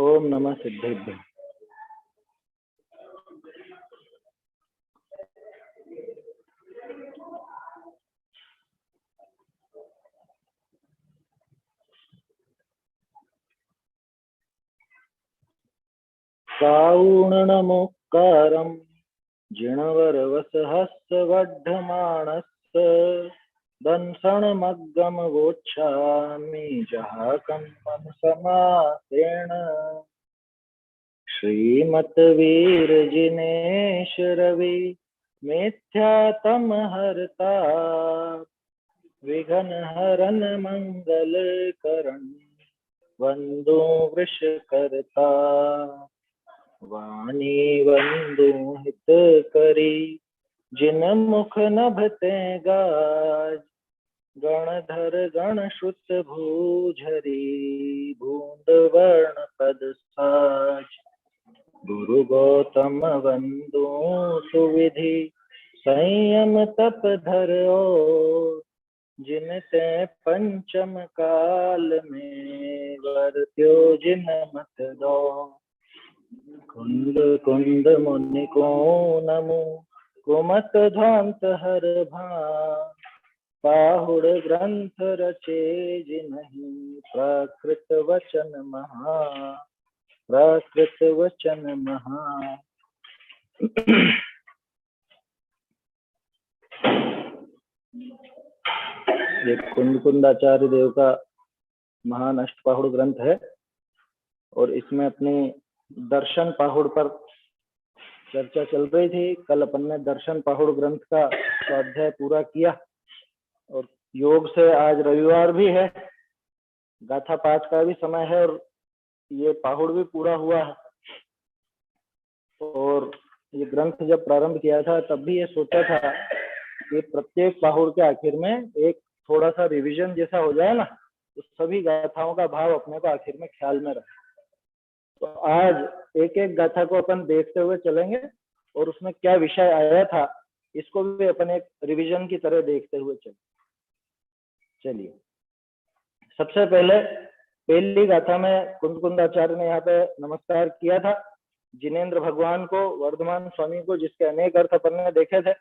ओम नमः सिद्धेभ्य। कारुणमुक्कारं जिणवरवसहस्रवर्धमानस्य दंसनमग्गमवोच्छामि जहाकं मनसमासेन। श्रीमद्वीरजिनेश रवि मिथ्यातमहर्ता विघ्नहरन् मंगलकरन् वन्दो वृषकर्ता। वाणी वन्दो हितकरी जिन मुख नभते गाज। गणधर गणश्रुत भूझरी बूंद वर्ण पद साज। गुरु गौतम वंदो सुविधि संयम तप धरो। जिनते पंचम काल में वर्त्यो जिन मत दो। कुंद कुंद मुनि को नमो कुमत ध्वांत हर भां। पाहुड़ ग्रंथ रचे जिन्हि प्राकृत वचन महा। प्राकृत वचन महा। ये कुंदाचार्य देव का महान अष्टपाहुड़ ग्रंथ है और इसमें अपनी दर्शन पाहुड़ पर चर्चा चल रही थी। कल अपन ने दर्शन पाहुड़ ग्रंथ का स्वाध्याय पूरा किया और योग से आज रविवार भी है, गाथा पाठ का भी समय है और ये पाहुड़ भी पूरा हुआ है। और ये ग्रंथ जब प्रारंभ किया था तब भी ये सोचा था कि प्रत्येक पाहुड़ के आखिर में एक थोड़ा सा रिवीजन जैसा हो जाए ना, तो सभी गाथाओं का भाव अपने को आखिर में ख्याल में रहे। तो आज एक एक गाथा को अपन देखते हुए चलेंगे और उसमें क्या विषय आया था इसको भी अपन एक रिवीजन की तरह देखते हुए चलिए। सबसे पहली गाथा में कुंदाचार्य ने यहाँ पे नमस्कार किया था जिनेन्द्र भगवान को, वर्धमान स्वामी को, जिसके अनेक अर्थ अपन ने देखे थे।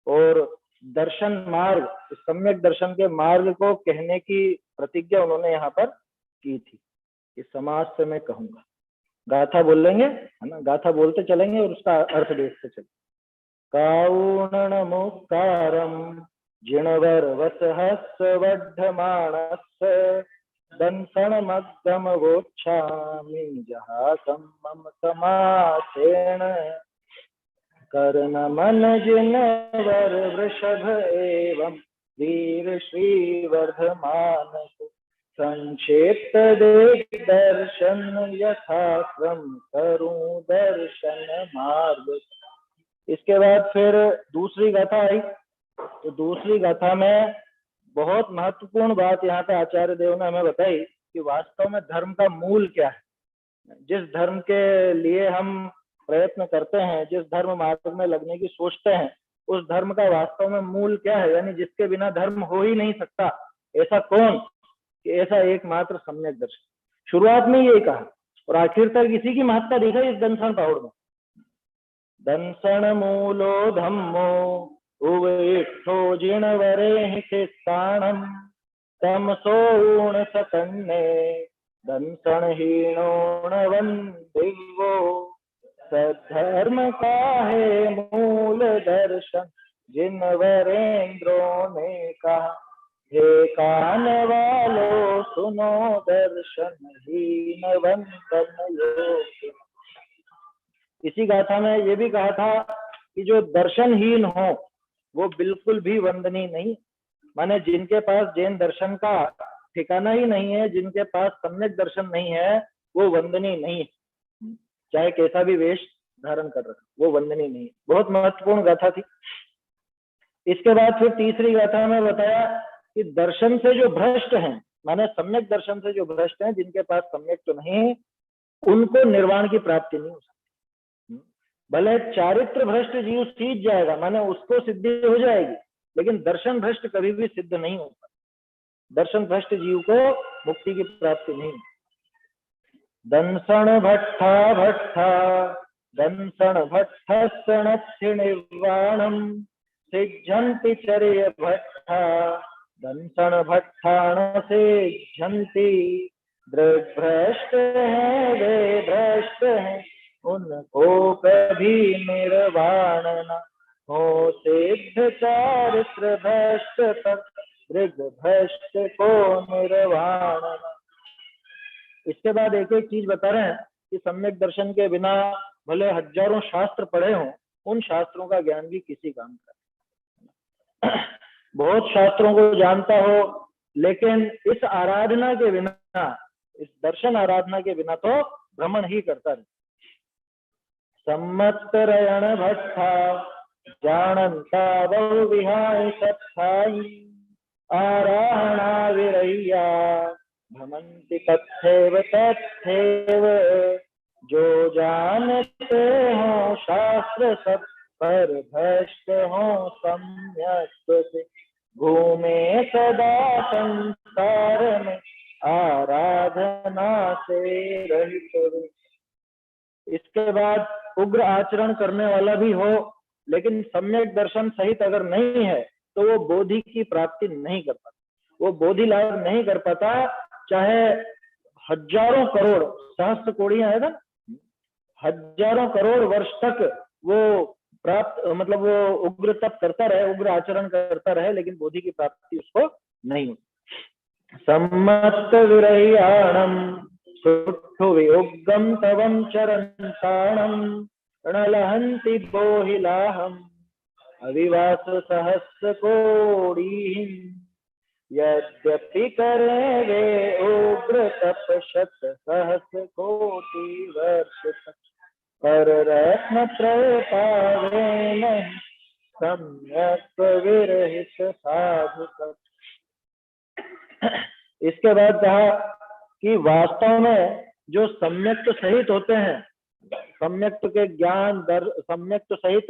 और दर्शन मार्ग, सम्यक दर्शन के मार्ग को कहने की प्रतिज्ञा उन्होंने यहाँ पर की थी। इस समाज से मैं कहूंगा, गाथा बोल लेंगे, है ना, गाथा बोलते चलेंगे और उसका अर्थ देखते चलेंगे। कारुणमुक्कारं जिणवरवसहस्रवर्धमानस्य दंसनमग्गमवोच्छामि जहाकं मम समासेन। कर्णमन जिनवर वृषभ एवं वीर श्रीवर्धमान संक्षेप्त देख दर्शन यथाक्रम करूं दर्शन मार्ग। इसके बाद फिर दूसरी गाथा आई। तो दूसरी गाथा में बहुत महत्वपूर्ण बात यहाँ पे आचार्य देव ने हमें बताई कि वास्तव में धर्म का मूल क्या है। जिस धर्म के लिए हम प्रयत्न करते हैं, जिस धर्म मार्ग में लगने की सोचते हैं, उस धर्म का वास्तव में मूल क्या है, यानी जिसके बिना धर्म हो ही नहीं सकता। ऐसा कौन? कि ऐसा एकमात्र सम्यक दर्शन। शुरुआत में यही कहा और आखिर तक इसी की महत्ता दिखाई इस दंसन पाहुड़ में। दंसन मूलो धम्मो उवेक्षो जिणवरे स्थानम तमसो ऊण सकन्ने दंसन हीणोण वंदिवो। सद्धर्म का है मूल दर्शन जिनवरेंद्रों ने कहा। हे कान वालो सुनो दर्शन हीन वंदन योग। इसी गाथा में ये भी कहा था कि जो दर्शनहीन हो वो बिल्कुल भी वंदनीय नहीं। माने जिनके पास जैन दर्शन का ठिकाना ही नहीं है, जिनके पास सम्यक दर्शन नहीं है, वो वंदनीय नहीं, चाहे कैसा भी वेश धारण कर रहा, वो वंदनीय नहीं। बहुत महत्वपूर्ण गाथा थी। इसके बाद फिर तीसरी गाथा में बताया कि दर्शन से जो भ्रष्ट हैं, माने सम्यक दर्शन से जो भ्रष्ट हैं, जिनके पास सम्यक तो नहीं, उनको निर्वाण की प्राप्ति नहीं हो सकती। भले चारित्र भ्रष्ट जीव सीख जाएगा, माने उसको सिद्धि हो जाएगी, लेकिन दर्शन भ्रष्ट कभी भी सिद्ध नहीं होगा। दर्शन भ्रष्ट जीव को मुक्ति की प्राप्ति नहीं। दंसण भट्टा भट्टा दंसण भट्टस्य निर्वाणम सिद्धन्ति चर्य भट्टा दंसण भट्टाण सिद्धन्ति। दृग्भ्रष्ट है वे भ्रष्ट है उनको कभी निर्वाण न हो। सिद्ध चारित्र भ्रष्ट तक दृग्भ्रष्ट को निर्वाण न। इसके बाद एक एक चीज बता रहे हैं कि सम्यक दर्शन के बिना भले हजारों शास्त्र पढ़े हों, उन शास्त्रों का ज्ञान भी किसी काम का। बहुत शास्त्रों को जानता हो, लेकिन इस आराधना के बिना, इस दर्शन आराधना के बिना तो भ्रमण ही करता रहे। सम्मतरयण भट्टा जानन्ता बहु विहाय सत्थाई आराहणा विरैया भ्रमन्ति तथैव तथैव। जो जानते हो शास्त्र सब पर भ्रष्ट हो सम्यक से घूमे सदा संसार में आराधना से रहित। इसके बाद उग्र आचरण करने वाला भी हो, लेकिन सम्यक दर्शन सहित अगर नहीं है तो वो बोधि की प्राप्ति नहीं कर पाता, वो बोधि लाभ नहीं कर पाता। चाहे हजारों करोड़ सहस्त्र कोड़ियां है ना, हजारों करोड़ वर्ष तक वो प्राप्त, मतलब वो उग्र तप करता रहे, उग्र आचरण करता रहे, लेकिन बोधि की प्राप्ति उसको नहीं होती। सम्मत विरह्याणम सुठु वियोगम तवम चरणताणम रणलहंति बोहिलाहम अविवास सहस्र कोड़ी। यद्यपि करे वे उग्र तप शत सहस्र कोटि वर्ष तक पर रत्न त्रय पावे नहीं सम्यक विरहित साधु तक। इसके बाद कहा कि वास्तव में जो सम्यक सहित होते हैं, सम्यक के ज्ञान सम्यक सहित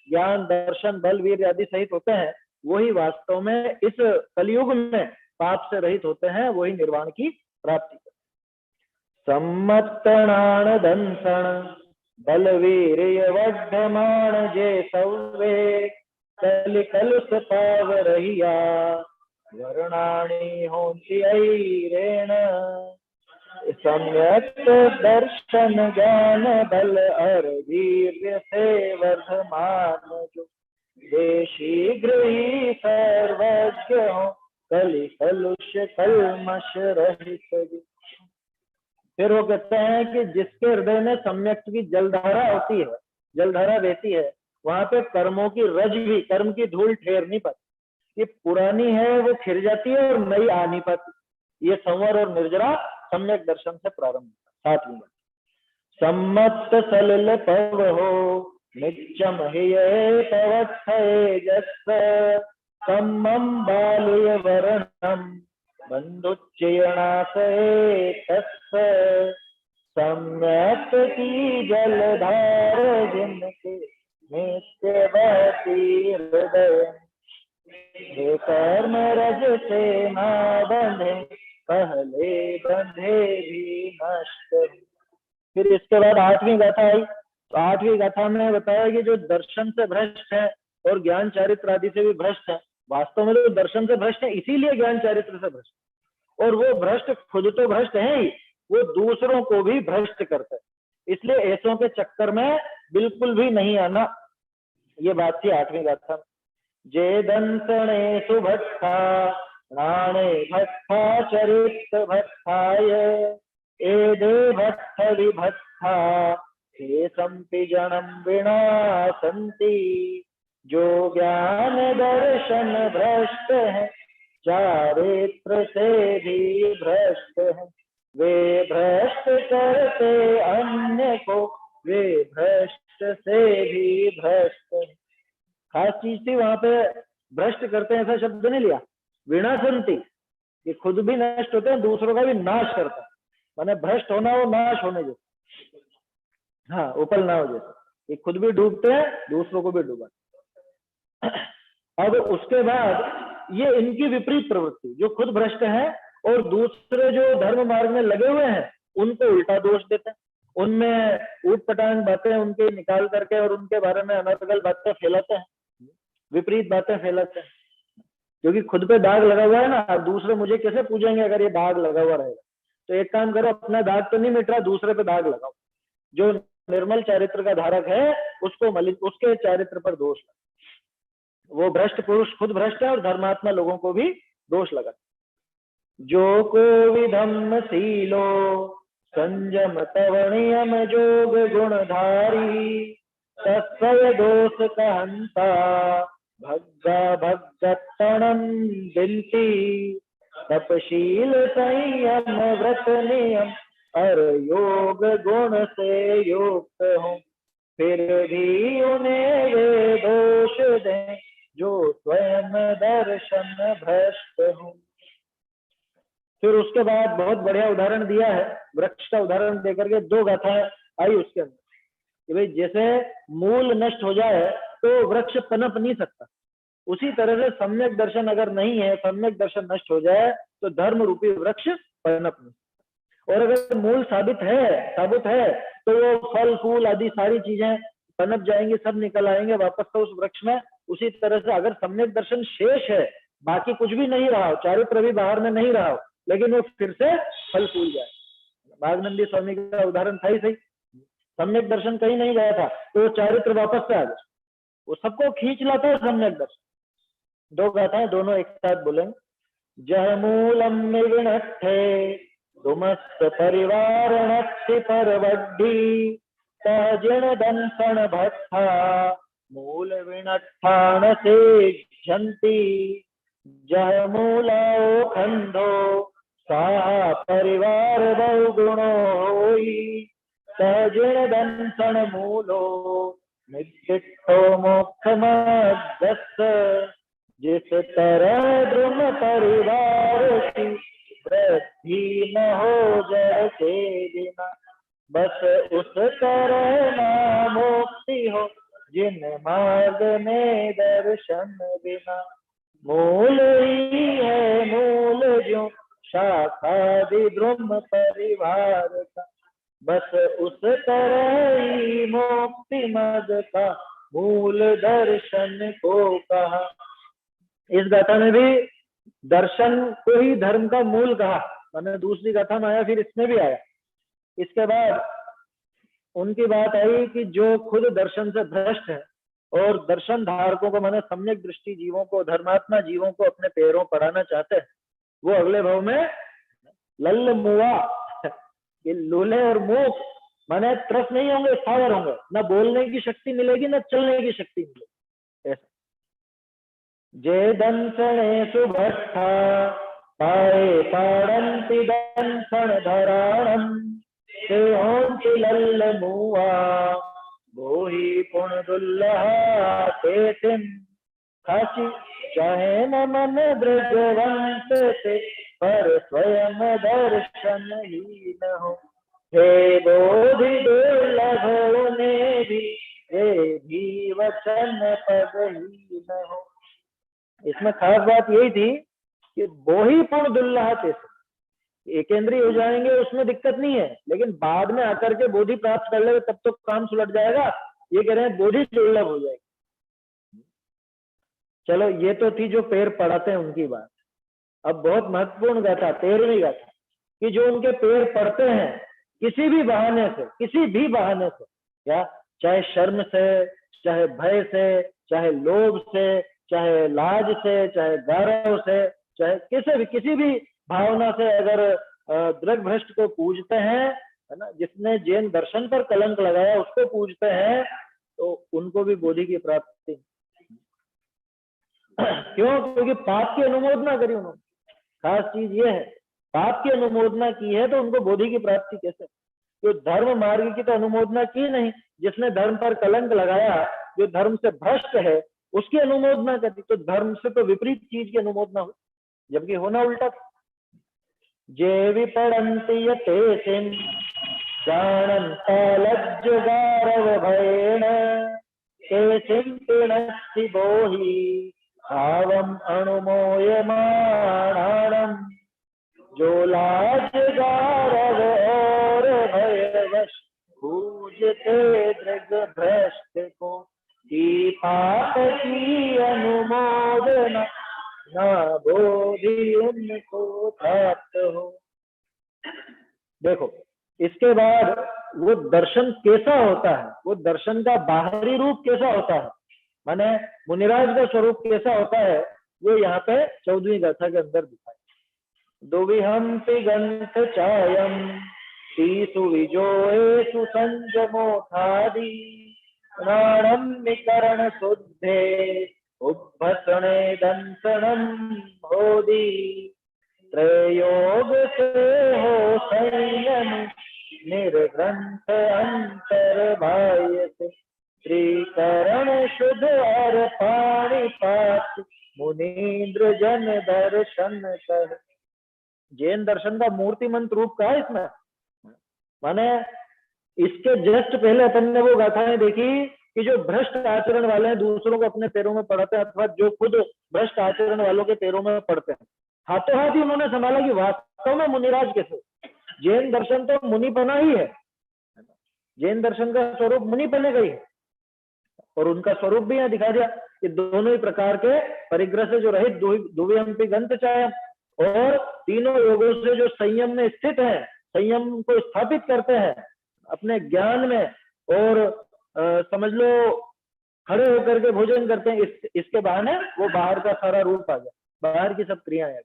ज्ञान दर्शन बल वीर आदि सहित होते हैं, वही वास्तव में इस कलयुग में पाप से रहित होते हैं, वही निर्वाण की प्राप्ति करते। सम्मतणान दंसण बलवीर वर्धमान जे सवे कल कलुष पाव रहिया वर्णाणी होती ऐरेण। सम्यक दर्शन ज्ञान बल और वीर्य से वर्धमान जो वे शीघ्र ही सर्वज्ञ हो कलि कलुष कलमश रहित। फिर वो कहते हैं कि जिसके हृदय में सम्यक की जलधारा होती है, जलधारा बहती है, वहां पे कर्मों की रज भी, कर्म की धूल ठहर नहीं पाती। ये पुरानी है वो खिर जाती है और नई आ नहीं पाती। ये संवर और निर्जरा सम्यक दर्शन से प्रारंभ होता है। 7वीं बात, सम्मत सलिल पव हो नित्यम हिये पवत्थये जस्स सम्मम बालुय वर्णम बंधुच्चयनाशये तस्स। सम्यक की जलधार जिनके नित्य बहती हृदय हे कर्म रज से ना बंधे पहले बंधे भी नष्ट। फिर इसके बाद 8वीं गाथा आई। तो 8वीं गाथा में बताया कि जो दर्शन से भ्रष्ट है और ज्ञान चारित्र आदि से भी भ्रष्ट है, वास्तव में तो दर्शन से भ्रष्ट है, इसीलिए ज्ञान चारित्र से भ्रष्ट, और वो भ्रष्ट खुद तो भ्रष्ट है ही, वो दूसरों को भी भ्रष्ट करते हैं। इसलिए ऐसों के चक्कर में बिल्कुल भी नहीं आना। ये बात थी 8वीं गाथा में। जे दंसणे सुभट्टा प्राणे भट्टा चरित्र भट्टाय एदे भट्ट विभट्टा हे संपि जनम विनाशन्ति। जो ज्ञान दर्शन भ्रष्ट है चारित्र से भी भ्रष्ट है, वे भ्रष्ट करते अन्य को, वे भ्रष्ट से भी भ्रष्ट है। खास चीज थी वहां पे, भ्रष्ट करते हैं ऐसा शब्द नहीं लिया, विनाशन्ति, कि खुद भी नष्ट होते हैं, दूसरों का भी नाश करता है। माने भ्रष्ट होना वो नाश होने जैसे, हाँ उपल ना हो जैसे, कि खुद भी डूबते हैं दूसरों को भी डूबा। अब उसके बाद ये इनकी विपरीत प्रवृत्ति, जो खुद भ्रष्ट है और दूसरे जो धर्म मार्ग में लगे हुए हैं उनको उल्टा दोष देते हैं, उनमें ऊट पटांग बातें उनके निकाल करके और उनके बारे में अनर्गल बातें फैलाते हैं, विपरीत बातें फैलाते हैं। क्योंकि खुद पे दाग लगा हुआ है ना, दूसरे मुझे कैसे पूछेंगे अगर ये दाग लगा हुआ रहेगा। तो एक काम करो, अपना दाग तो नहीं मिट रहा, दूसरे पे दाग लगाओ। जो निर्मल चारित्र का धारक है उसको मलिन, उसके चारित्र पर दोष लगा। वो भ्रष्ट पुरुष खुद भ्रष्ट है और धर्मात्मा लोगों को भी दोष लगा। जो को विधम शीलो संयम तव नियम जोग गुणधारी, तस्वय दोष कहंता भग्गा भगतणम बिंती, तपशील संयम व्रत नियम और योग गुण से युक्त हूँ, फिर भी उन्हें वे दोष दें जो स्वयं दर्शन भ्रष्ट हूँ। फिर उसके बाद बहुत बढ़िया उदाहरण दिया है, वृक्ष का उदाहरण देकर के 2 गाथाएं आई उसके अंदर कि भाई जैसे मूल नष्ट हो जाए तो वृक्ष पनप नहीं सकता, उसी तरह से सम्यक दर्शन अगर नहीं है, सम्यक दर्शन नष्ट हो जाए तो धर्म रूपी वृक्ष पनप नहीं। और अगर मूल साबित है तो वो फल फूल आदि सारी चीजें पनप जाएंगी, सब निकल आएंगे वापस तो उस वृक्ष में। उसी तरह से अगर सम्यक दर्शन शेष है, बाकी कुछ भी नहीं रहा हो, चारित्र भी बाहर में नहीं रहा हो, लेकिन वो फिर से फल फूल जाए। भागनंदी स्वामी का उदाहरण था ही सही, सम्यक दर्शन कहीं नहीं गया था तो वो चारित्र वापस से आ गया, वो सबको खींच लाता है सम्यक दर्शन। 2 गाथाएं दोनों एक साथ बोलेंगे। जह मूलम निविणट्ठे दुमस्त परिवार नक्षि परवड्डी, सहजिण दंसन भट्ठा मूल विनट्ठान से झंती, जह मूला खंडो सा परिवार बहुगुणो होई, सहजिण दंसन मूलो निश्चितो मोक्ष मद्दस, जिस तरह द्रुम परिवार की वृद्धि न हो जड़ के बिना, बस उस तरह ना मुक्ति हो जिन मार्ग में दर्शन बिना। मूल ही है मूल जो शाखादि द्रुम परिवार का, बस उस तरह ही मुक्ति मद का मूल दर्शन को कहा। इस गाथा में भी दर्शन को ही धर्म का मूल कहा, मैंने दूसरी गाथा में आया, फिर इसमें भी आया। इसके बाद उनकी बात आई कि जो खुद दर्शन से भ्रष्ट है और दर्शन धारकों को, मैंने सम्यक दृष्टि जीवों को, धर्मात्मा जीवों को अपने पैरों पड़ाना चाहते हैं, वो अगले भाव में लल्ल मुआ ये लूले और मूक माने त्रस्त नहीं होंगे, स्थावर होंगे, न बोलने की शक्ति मिलेगी न चलने की शक्ति मिलेगी। ऐसा जे दंसणे सुभट्ठा पाए पाड़ंति दंसन धराणम, ते होंति लल्ल मुआ गोही पुण दुल्लहा ते तिम, खासी चाहे न मन ब्रजवंत से पर स्वयं दर्शन ही न हो, हे बोधि दुर्लभ उन्हें भी वचन पद ही न हो। इसमें खास बात यही थी कि बोही पुण दुल्लहा ते, एकेंद्रीय हो जाएंगे उसमें दिक्कत नहीं है, लेकिन बाद में आकर के बोधि प्राप्त कर ले तब तो काम सुलट जाएगा। ये कह रहे हैं बोधि दुर्लभ हो जाएगी। चलो ये तो थी जो पैर पड़ाते हैं उनकी बात। अब बहुत महत्वपूर्ण गाथा 13वीं गाथा कि जो उनके पैर पड़ते हैं किसी भी बहाने से, किसी भी बहाने से, या चाहे शर्म से, चाहे भय से, चाहे लोभ से, चाहे लाज से, चाहे गौरव से, चाहे किसी भी भावना से अगर दृढ़ भ्रष्ट को पूजते हैं, है ना, जिसने जैन दर्शन पर कलंक लगाया उसको पूजते हैं, तो उनको भी बोधि की प्राप्ति। क्यों? क्योंकि पाप की अनुमोदना करी उन्होंने। खास चीज ये है, पाप की अनुमोदना की है तो उनको बोधि की प्राप्ति कैसे? जो धर्म मार्ग की तो अनुमोदना की नहीं, जिसने धर्म पर कलंक लगाया, जो धर्म से भ्रष्ट है उसकी अनुमोदना करी, तो धर्म से तो विपरीत चीज की अनुमोदना हुई, जबकि होना उल्टा था। जे विपड़ंति यते सिन जानन्ता लज्जगारव भयेन, ते सिंपिणस्ति बोहि भावम अनुमोयमाणानम, जो लाज गारव ते दृग भ्रष्ट को, की पाप की अनुमोदना न बोधि उनको प्राप्त हो। देखो इसके बाद वो दर्शन कैसा होता है, वो दर्शन का बाहरी रूप कैसा होता है, माने मुनिराज का स्वरूप कैसा होता है, वो यहाँ पे 14वीं गाथा के अंदर दिखाया। दुविहंपि गंथ चायम तीसु विजोएसु संजमोथादि प्राणम निकरण शुद्धे उभसणे दंसनम बोधि त्रयोग से हो संयम निर्ग्रंथ अंतर बाह्य से त्रिकरण शुद्ध और पाणिपात मुनीन्द्र जन दर्शन कर। जैन दर्शन का मूर्तिमंत रूप का है इसमें, माने इसके जस्ट पहले अपन ने वो गाथाएं देखी कि जो भ्रष्ट आचरण वाले हैं दूसरों को अपने पैरों में पड़ते हैं, अथवा जो खुद भ्रष्ट आचरण वालों के पैरों में पड़ते हैं, हाथों हाथ ही उन्होंने संभाला कि वास्तव में मुनिराज कैसे। जैन दर्शन तो मुनिपना ही है, जैन दर्शन का स्वरूप मुनिपने का ही है, और उनका स्वरूप भी यहाँ दिखा दिया कि दोनों ही प्रकार के परिग्रह से जो रहित दुविहंपि गंथ चाय और तीनों योगों से जो संयम में स्थित है, संयम को स्थापित करते हैं अपने ज्ञान में, और समझ लो खड़े होकर के भोजन करते हैं, इसके बहाने वो बाहर का सारा रूप आ गया, बाहर की सब क्रियाएं।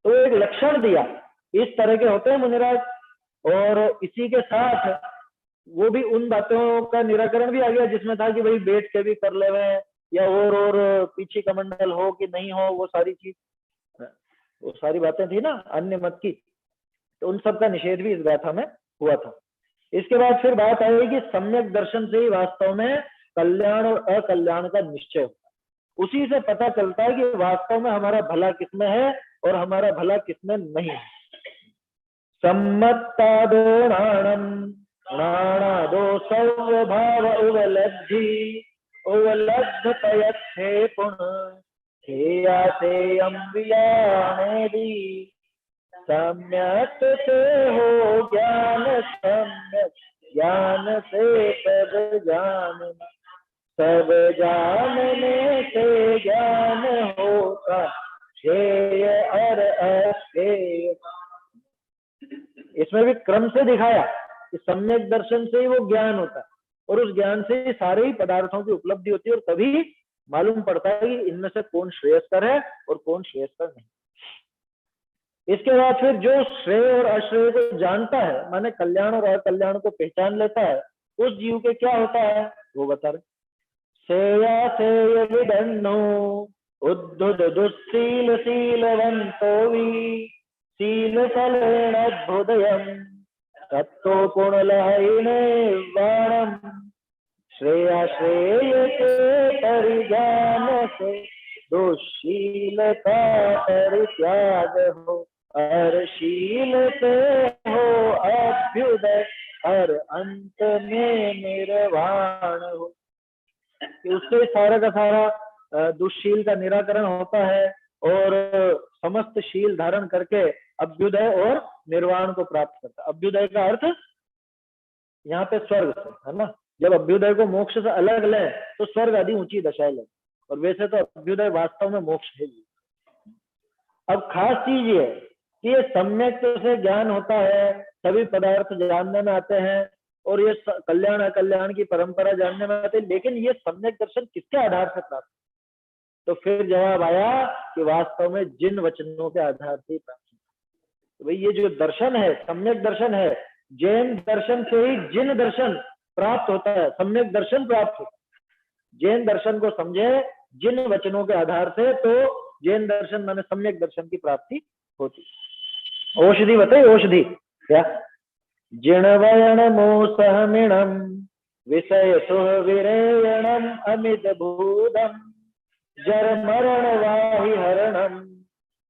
तो एक लक्षण दिया, इस तरह के होते हैं मुनिराज। और इसी के साथ वो भी उन बातों का निराकरण भी आ गया जिसमें था कि भाई बैठ के भी कर लेवे, या और पीछे कमंडल हो कि नहीं हो, वो सारी चीज, वो सारी बातें थी ना अन्य मत की, तो उन सब का निषेध भी इस गाथा में हुआ था। इसके बाद फिर बात आई कि सम्यक दर्शन से ही वास्तव में कल्याण और अकल्याण का निश्चय होता है। उसी से पता चलता है कि वास्तव में हमारा भला किसमें है और हमारा भला किसमें नहीं है। सम्मत्तादो नाणम नाणादो स्वभाव उवलब्धि उवलब्ध पयच्छे पुनः हेयासेयं वियानेदि सम्यक से हो ज्ञान सम्यक ज्ञान से सब जान सब जानने से ज्ञान होता श्रेय और अश्रेय। इसमें भी क्रम से दिखाया कि सम्यक दर्शन से ही वो ज्ञान होता है, और उस ज्ञान से ही सारे ही पदार्थों की उपलब्धि होती है, और तभी मालूम पड़ता है कि इनमें से कौन श्रेयस्कर है और कौन श्रेयस्कर नहीं। इसके बाद फिर जो श्रेय और अश्रेय को जानता है, माने कल्याण और अकल्याण को पहचान लेता है, उस जीव के क्या होता है वो बता रहे। श्रेया श्रेय विदन्नो उद्धुत दुस्सील शीलवंतो वि शील फलेन अद्भुतयम् तत्तो पुनलहरिणे वाणम् श्रेया श्रेय के परिज्ञान से दुशीलता परित्याग हो, अर्शील से हो अभ्युदय और अंत में निर्वाण हो। उससे सारा का सारा दुशील का निराकरण होता है, और समस्त शील धारण करके अभ्युदय और निर्वाण को प्राप्त करता है। अभ्युदय का अर्थ यहाँ पे स्वर्ग से है ना, जब अभ्युदय को मोक्ष से अलग ले तो स्वर्ग आदि ऊंची दशाएं ले, और वैसे तो अभ्युदय वास्तव में मोक्ष है। अब खास चीज ये कि ये सम्यक से ज्ञान होता है, सभी पदार्थ जानने में आते हैं, और ये कल्याण अकल्याण की परंपरा जानने में आते हैं, लेकिन ये सम्यक दर्शन किसके आधार से प्राप्त? तो फिर जवाब आया कि वास्तव में जिन वचनों के आधार से प्राप्त। तो भाई ये जो दर्शन है सम्यक दर्शन है, जैन दर्शन से ही जिन दर्शन प्राप्त होता है, सम्यक दर्शन प्राप्त होता है। जैन दर्शन को समझे जिन वचनों के आधार से, तो जैन दर्शन माने सम्यक दर्शन की प्राप्ति होती। औषधि बताइए, औषधि क्या? जिणवयण मोसहमिणम विषय सुविरेयणम अमित भूदम जर मरण वाहि हरणम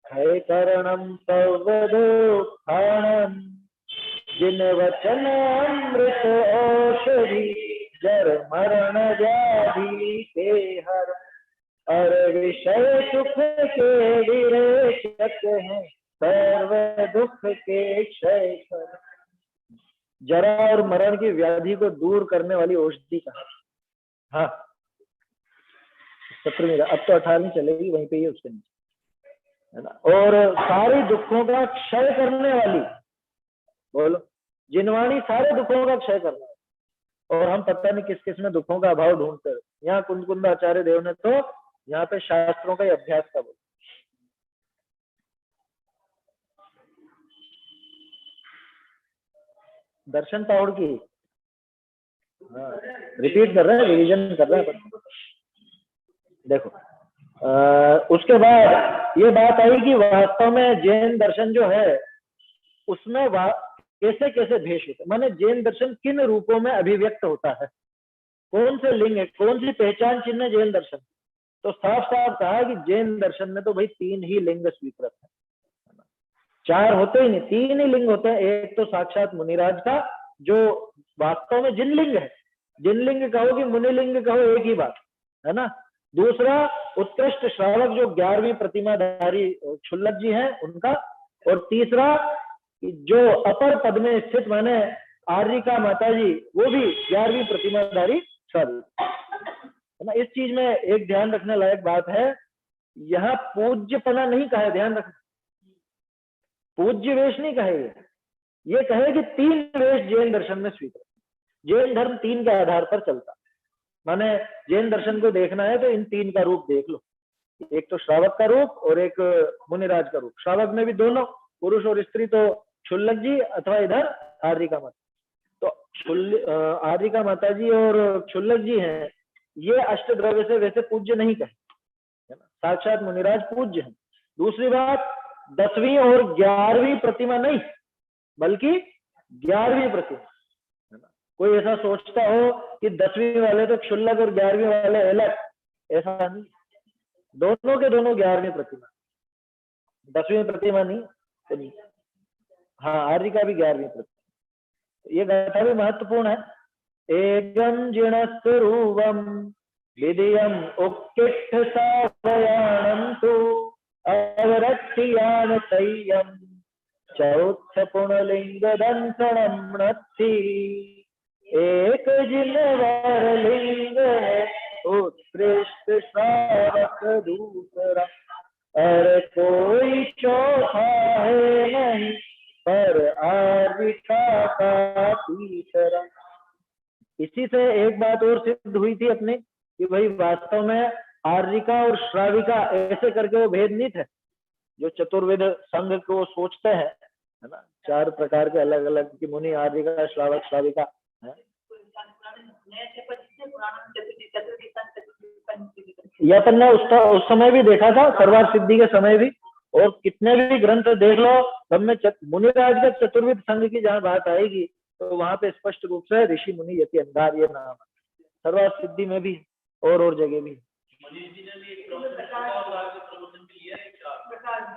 है करणम सर्वदुःखाणम जिन वचन अमृत औषधि जर मरण व्याधि के हर और विषय सुख के विरेचक हैं सर्व दुख के क्षय कर। जरा और मरण की व्याधि को दूर करने वाली औषधि कहा? हाँ 17वीं, अब तो 18वीं चलेगी, वहीं पे ही उसके नीचे, है ना। और सारे दुखों का क्षय करने वाली, बोलो, जिनवाणी सारे दुखों का क्षय करने वाली। और हम पता नहीं किस किस में दुखों का अभाव ढूंढते हैं। यहाँ कुंद आचार्य देव ने तो यहाँ पे शास्त्रों का ही अभ्यास का बोला। दर्शन पाउड़ की, हाँ रिपीट कर रहे हैं, रिवीजन कर रहे हैं। देखो उसके बाद ये बात आई कि वास्तव में जैन दर्शन जो है उसमें कैसे कैसे भेष होता है, माने जैन दर्शन किन रूपों में अभिव्यक्त होता है, कौन से लिंग है, कौन सी पहचान चिन्ह है जैन दर्शन। तो साफ साफ कहा कि जैन दर्शन में तो भाई 3 ही लिंग स्वीकृत है, 4 होते ही नहीं, 3 ही लिंग होते हैं। एक तो साक्षात मुनिराज का जो वास्तव में जिनलिंग है, जिनलिंग कहो कि मुनिलिंग कहो एक ही बात है ना। दूसरा उत्कृष्ट श्रावक जो 11वीं प्रतिमाधारी क्षुल्लक जी हैं उनका। और तीसरा जो अपर पद में स्थित माने आर्यिका माता जी, वो भी 11वीं प्रतिमाधारी श्रावक है ना। इस चीज में एक ध्यान रखने लायक बात है, यहाँ पूज्यपना नहीं कहा है, ध्यान रखना, पूज्य वेश नहीं कहे, ये कहे कि 3 वेश जैन दर्शन में स्वीकृत। जैन धर्म 3 के आधार पर चलता, माने जैन दर्शन को देखना है तो इन 3 का रूप देख लो, एक तो श्रावक का रूप और एक मुनिराज का रूप। श्रावक में भी दोनों, पुरुष और स्त्री, तो क्षुल्लक जी अथवा इधर आर्यिका माता। तो आर्यिका माता जी और क्षुल्लक जी हैं, ये अष्टद्रव्य से वैसे पूज्य नहीं कहे, है ना, साक्षात मुनिराज पूज्य है। दूसरी बात 10वीं और 11वीं प्रतिमा नहीं, बल्कि 11वीं प्रतिमा, है ना। कोई ऐसा सोचता हो कि 10वीं वाले तो क्षुल्लक और 11वीं वाले अलग, ऐसा नहीं, दोनों के दोनों 11वीं प्रतिमा, 10वीं प्रतिमा नहीं तो नहीं। हाँ आर्यिका भी 11वीं प्रतिमा। ये गाथा भी महत्वपूर्ण है। एवं जिणस्तरूवम विधियम उक्किट्ठ सावयाणं तु अवरक्षियान तय्यम चौथ पुनलिंग दंसणम नत्थि। एक जिनवर लिंग है उत्कृष्ट श्रावक दूसरा, और कोई चौथा है नहीं पर आर्यिका का तीसरा। इसी से एक बात और सिद्ध हुई थी अपने कि भाई वास्तव में आर्यिका और श्राविका ऐसे करके वो भेद नहीं थे जो चतुर्वेद संघ को वो सोचते हैं, है ना। 4 प्रकार के अलग अलग की मुनि, आर्यिका, श्रावक, श्राविका है। ये अपन ने उस समय भी देखा था, सर्वार सिद्धि के समय भी, और कितने भी ग्रंथ देख लो, सब में मुनिराज के चतुर्वेद संघ की जहाँ बात आएगी तो वहां पे स्पष्ट रूप से ऋषि मुनि यति अंगार ये नाम, सर्वार सिद्धि में भी और जगह भी।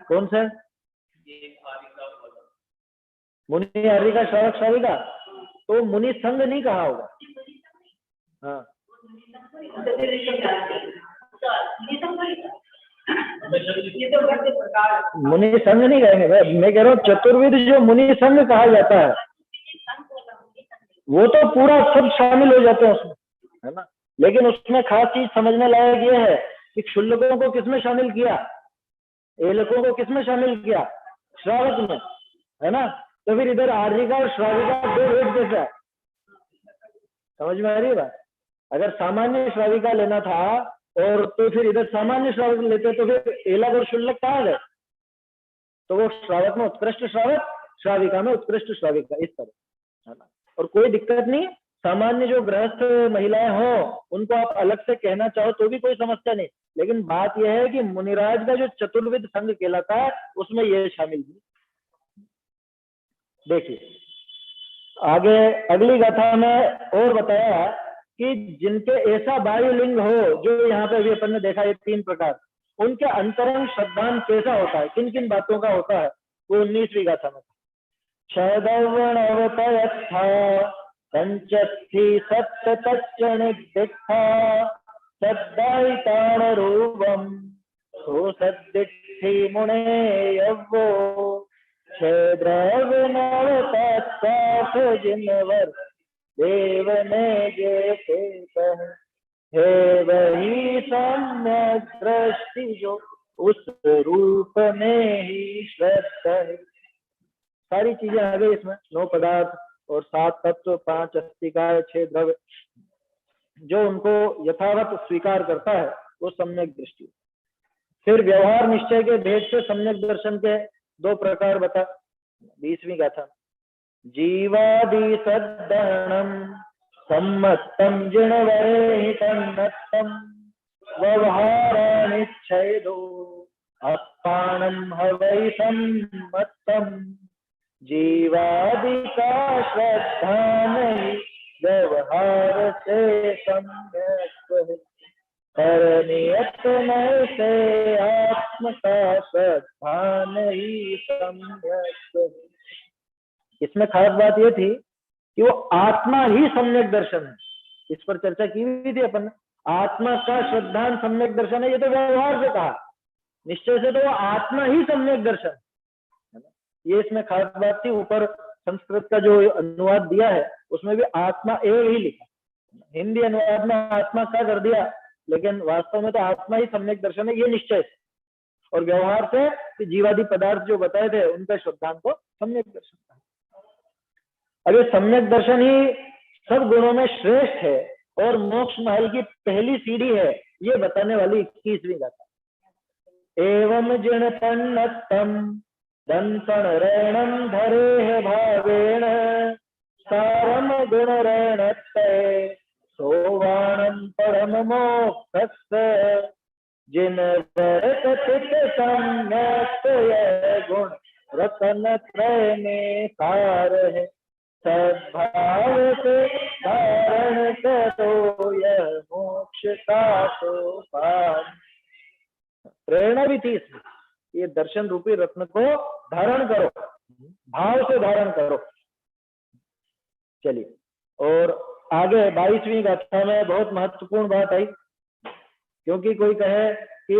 कौन सा मुनि आर्यिका श्रावक श्राविका? तो मुनि संघ नहीं कहा होगा। हाँ मुनि संघ नहीं कहेंगे, मैं कह रहा हूँ चतुर्वेद जो मुनि संघ कहा जाता है वो तो पूरा सब शामिल हो जाते हैं उसमें, है ना। लेकिन उसमें खास चीज समझने लायक ये है कि क्षुल्लकों को किसमें शामिल किया, एलकों को किसमें शामिल किया, श्रावक में, है ना। तो फिर इधर आर्यिका और श्राविका 2 भेद कैसे है, समझ में आ रही है बात। अगर सामान्य श्राविका लेना था और तो फिर इधर सामान्य श्रावक लेते तो फिर एलक और क्षुल्लक कहाँ गए, तो वो श्रावक में उत्कृष्ट श्रावक, श्राविका में उत्कृष्ट श्राविका, इस तरह, है ना। और कोई दिक्कत नहीं, सामान्य जो गृहस्थ महिलाएं हो उनको आप अलग से कहना चाहो तो भी कोई समस्या नहीं। लेकिन बात यह है कि मुनिराज का जो चतुर्वेद संघ कहलाता है उसमें यह शामिल है। देखिए आगे अगली गाथा में और बताया कि जिनके ऐसा वायुलिंग हो, जो यहाँ पे भी अपन ने देखा ये 3 प्रकार, उनके अंतरंग श्रद्धान कैसा होता है, किन किन बातों का होता है, वो 19वीं गाथा में। क्षयदवणवतयत्था पंचस्थि सप्ततच्चनिदिक्था सद्दायिताणरूपम् सो सद्दिक्थि मुने यव्वो क्षेद्रवनवतत्था नाथ जिनवर देव ने जे के कहे, हे वही सम्यक दृष्टि जो उस रूप में ही श्रेष्ठ है। सारी चीजें आ गई इसमें, 9 पदार्थ और 7 तत्व, 5 अस्तिकाय, 6 द्रव्य, जो उनको यथावत स्वीकार करता है वो सम्यक दृष्टि। फिर व्यवहार निश्चय के भेद से सम्यक दर्शन के 2 प्रकार बता। 20वीं गाथा, जीवादि सद्दहनम सम्मतम जिणवरेहितन्नत्तम व्यवहारानिच्छेदो अपानम हवै सम्मतम। जीवादि का श्रद्धा नहीं व्यवहार से सम्यक है, पर नियत में से आत्म का श्रद्धा नहीं सम्यक है। इसमें खास बात ये थी कि वो आत्मा ही सम्यक दर्शन है। इस पर चर्चा की हुई थी अपन ने। आत्मा का श्रद्धान सम्यक दर्शन है, ये तो व्यवहार से कहा, निश्चय से तो वो आत्मा ही सम्यक दर्शन है ना। ये इसमें खास बात थी। ऊपर संस्कृत का जो अनुवाद दिया है उसमें भी आत्मा एव ही लिखा, हिंदी अनुवाद में आत्मा का कर दिया, लेकिन वास्तव में तो आत्मा ही सम्यक दर्शन है, ये निश्चय से। और व्यवहार से कि जीवादि पदार्थ जो बताए थे उनका श्रद्धान को सम्यक दर्शन था। अब ये सम्यक दर्शन ही सब गुणों में श्रेष्ठ है और मोक्ष महल की पहली सीढ़ी है, ये बताने वाली 21वीं गाथा। एवं जिण तन्नत्तम दंसन रेणम धरे भावेण सारम गुण रेणत्ते सोवाणम परम मोक्षस्य। जिन वर्तित सम्यक यह गुण रतन त्रय में सार है, सद्भाव से धारण करो यह मोक्ष का सोपान। प्रेरणा भी थी इसमें, ये दर्शन रूपी रत्न को धारण करो, भाव से धारण करो। चलिए, और आगे 22वीं गाथा में बहुत महत्वपूर्ण बात आई, क्योंकि कोई कहे कि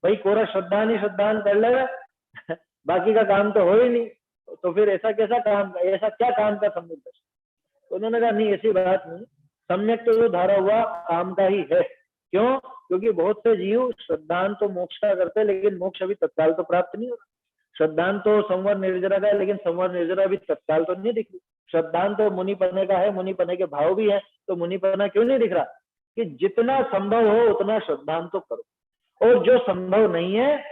भाई कोरा श्रद्धान ही श्रद्धान कर ले बाकी का काम तो हो ही नहीं, तो फिर ऐसा कैसा काम, ऐसा क्या काम का सम्यक दर्शन? तो उन्होंने कहा नहीं, ऐसी बात नहीं, सम्यक तो जो धारा हुआ काम का ही है। क्यों? क्योंकि बहुत से जीव श्रद्धान तो मोक्ष का करते हैं, लेकिन मोक्ष अभी तत्काल तो प्राप्त नहीं होता। श्रद्धान तो संवर निर्जरा का है, लेकिन संवर निर्जरा अभी तत्काल तो नहीं दिख रही। श्रद्धान तो मुनिपने का है, मुनिपने के भाव भी है, तो मुनिपना क्यों नहीं दिख रहा? कि जितना संभव हो उतना श्रद्धान तो करो, और जो संभव नहीं है,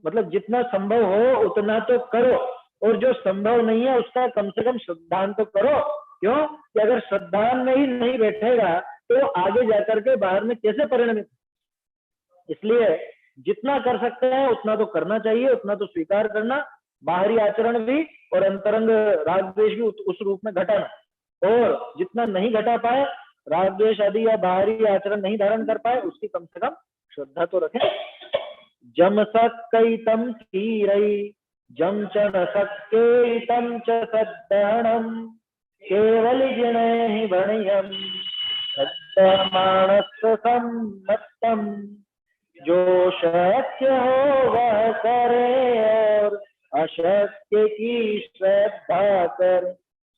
मतलब जितना संभव हो उतना तो करो, और जो संभव नहीं है उसका कम से कम श्रद्धान तो करो। क्यों? कि अगर श्रद्धान में ही नहीं बैठेगा तो आगे जाकर के बाहर में कैसे परिणमित। इसलिए जितना कर सकते हैं उतना तो करना चाहिए, उतना तो स्वीकार करना, बाहरी आचरण भी और अंतरंग राग द्वेष भी उस रूप में घटाना, और जितना नहीं घटा पाए, राग द्वेष आदि या बाहरी आचरण नहीं धारण कर पाए, उसकी कम से कम श्रद्धा तो रखें। जम सक्कैतम तीरई जम च न सक्केतम च सद्दहनम केवल जिणहि भणियम सद्दमानस सम्मतम। जो शक्य हो वह करे और अशक्य की श्रद्धा कर,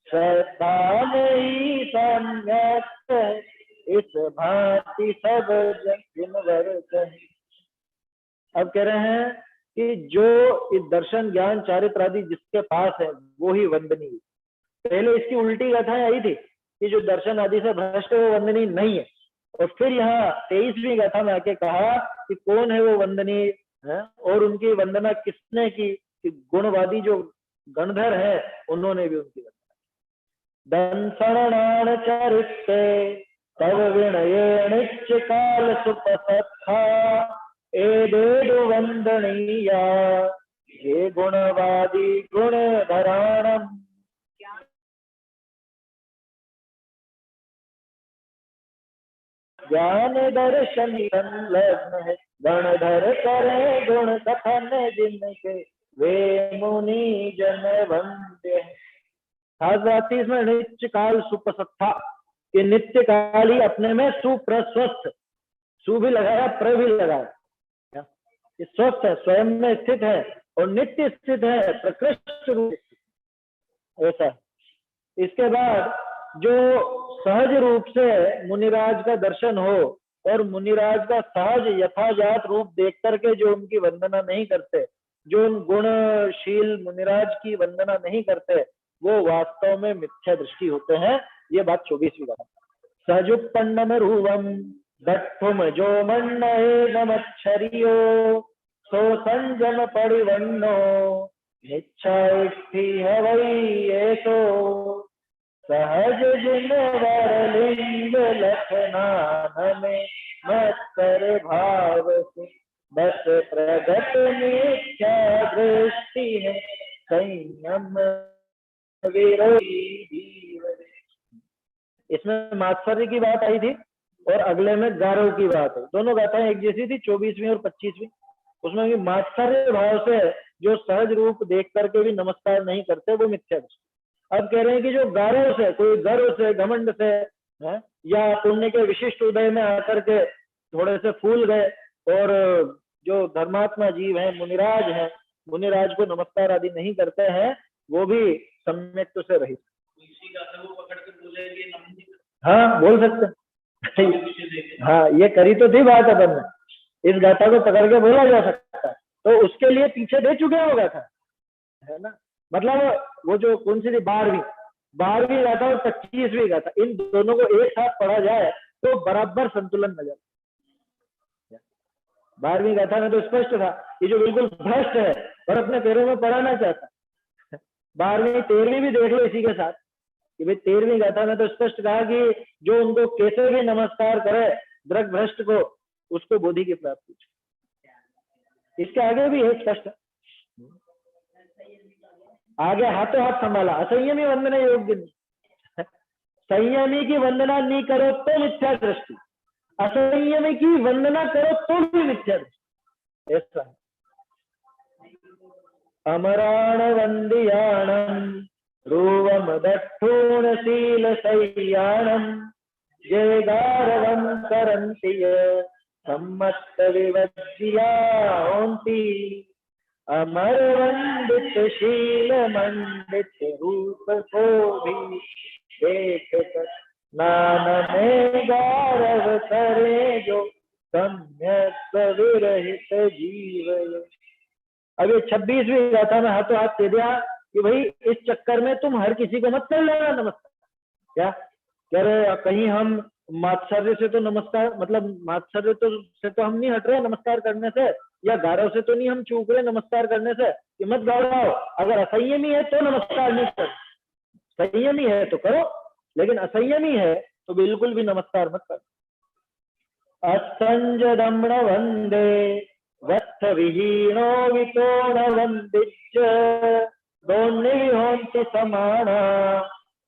श्रद्धा में ही सम्यक है, इस भांति सब जिनवर कहे। अब कह रहे हैं कि जो इस दर्शन ज्ञान चारित्र आदि जिसके पास है वो ही वंदनीय। पहले इसकी उल्टी गाथाएं आई थी कि जो दर्शन आदि से भ्रष्ट है वो वंदनीय नहीं है, और फिर यहाँ 23वीं गाथा में आके कहा कि कौन है वो वंदनीय है, और उनकी वंदना किसने की? कि गुणवादी जो गणधर है उन्होंने भी उनकी वंदना। दंसणान चरित्रे तव विनयेणिच काल सुपसत्था एदेडु वंदनीया ये गुणवादी गुणधराणम। ज्ञान दर्शन संलग्न है, गणधर करे गुण कथन जिनके वे मुनि जन वंद्य। खास बात थी इसमें नित्य काल सुपसत्था, कि नित्य काल ही अपने में सुप्रस्वस्थ, सु भी लगाया प्र भी लगाया, स्वस्थ है, स्वयं में स्थित है और नित्य स्थित है, प्रकृष्ट रूप ऐसा। इसके बाद जो सहज रूप से मुनिराज का दर्शन हो और मुनिराज का सहज यथाजात रूप देख करके जो उनकी वंदना नहीं करते, जो उन गुणशील मुनिराज की वंदना नहीं करते, वो वास्तव में मिथ्या दृष्टि होते हैं। ये बात 24वीं गाथा। सजुपन्नम रूवम दत्थुम जो मन्नहे नमच्छरियो सो संजम परिवन्नो निच्छाइस्थि हवै येतो सहज जिन वरलिंग लखनान में मत्कर भाव से बस प्रगट मिथ्या दृष्टि है संयम विरोधी। इसमें मात्सर्य की बात आई थी और अगले में गारव की बात है। दोनों गाथाएं एक जैसी थी, 24वीं और 25वीं। उसमें भी मात्सर्य भाव से जो सहज रूप देख करके भी नमस्कार नहीं करते, वो मिथ्या दृष्टि। अब कह रहे हैं कि जो गारव से, कोई गर्व से, घमंड से है, या पुण्य के विशिष्ट उदय में आकर के थोड़े से फूल गए और जो धर्मात्मा जीव है, मुनिराज है, मुनिराज को नमस्कार आदि नहीं करते हैं, वो भी सम्यक से रहित। हाँ, बोल सकते। हाँ, ये करी तो थी बात अपन ने, इस गाथा को पकड़ के बोला जा सकता है, तो उसके लिए पीछे दे चुके हो गाथा, है ना। मतलब वो जो कौन सी थी, 12वीं गाथा और 25वीं गाथा, इन दोनों को एक साथ पढ़ा जाए तो बराबर संतुलन नजर। 12वीं गाथा में तो स्पष्ट था कि जो बिल्कुल भ्रष्ट है और अपने पैरों में पढ़ाना चाहता, 12वीं 13वीं भी देख लो इसी के साथ कि भाई 13वीं गाथा में तो स्पष्ट कहा कि जो उनको कैसे भी नमस्कार करे द्रग भ्रष्ट को, उसको बोधि की प्राप्ति। इसके आगे भी है स्पष्ट, आगे हाथों हाथ संभाला, असंयमी वंदना योग्य नहीं। संयमी की वंदना नहीं करो तो मिथ्या दृष्टि, असंयमी की वंदना करो तो भी मिथ्या दृष्टि। ऐसा अमराण वंदियाणम रूवम दक्षूणशील सय्याणम जय गारवम करन्ति सम्मत विवज्यान्ति अमर वंदित शील मंडित रूप को भी देख कर नाम में गारव करे जो सम्यक विरहित जीव। अब ये 26वीं गाथा में हाथों हाथ दे दिया कि भाई इस चक्कर में तुम हर किसी को मत कर लेना नमस्कार। क्या कह रहे, कहीं हम मात्सर्य से तो नमस्कार, मतलब मात्सर्य तो से तो हम नहीं हट रहे नमस्कार करने से, या गारव से तो नहीं हम चूक रहे नमस्कार करने से कि मत गौरव। अगर असंयमी है तो नमस्कार नहीं कर, संयमी है तो करो, लेकिन असंयमी है तो बिल्कुल भी नमस्कार मत करो। असंजदम्न वंदे वत्थ विहीनो वितोण वंदिच दोन्निहोन्ति समाना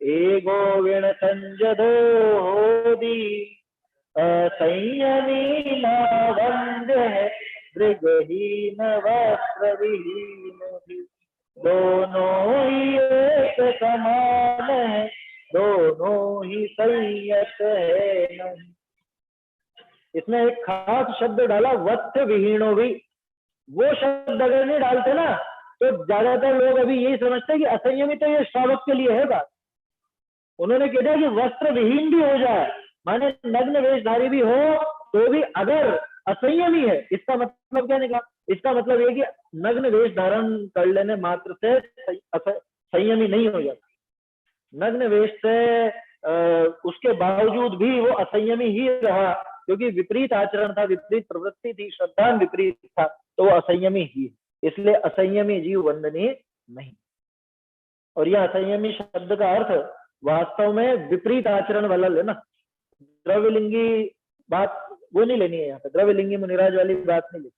एगो विण संजदो होदी असंयमी ना वंद्य है दृगहीन वस्त्र विहीन भी दोनों ही एक समान है दोनों ही संयत है नहीं। इसमें एक खास शब्द डाला वत्थ विहीनो भी। वो शब्द अगर नहीं डालते ना तो ज्यादातर लोग अभी यही समझते हैं कि असंयमी तो ये श्रावक के लिए है बात। उन्होंने कह दिया कि वस्त्र विहीन भी हो जाए, माने नग्न वेशधारी भी हो तो भी अगर असंयमी है, इसका मतलब क्या निकला? इसका मतलब ये कि नग्न वेश धारण कर लेने मात्र से संयमी नहीं हो जाता। नग्न वेश से उसके बावजूद भी वो असंयमी ही रहा, क्योंकि विपरीत आचरण था, विपरीत प्रवृत्ति थी, श्रद्धा विपरीत था, तो वो असंयमी ही, इसलिए असंयमी जीव वंदनीय नहीं। और यह असंयमी शब्द का अर्थ वास्तव में विपरीत आचरण वाला लेना, द्रव्यलिंगी बात वो नहीं लेनी है यहाँ पे, द्रव्यलिंगी मुनिराज वाली बात नहीं लेनी,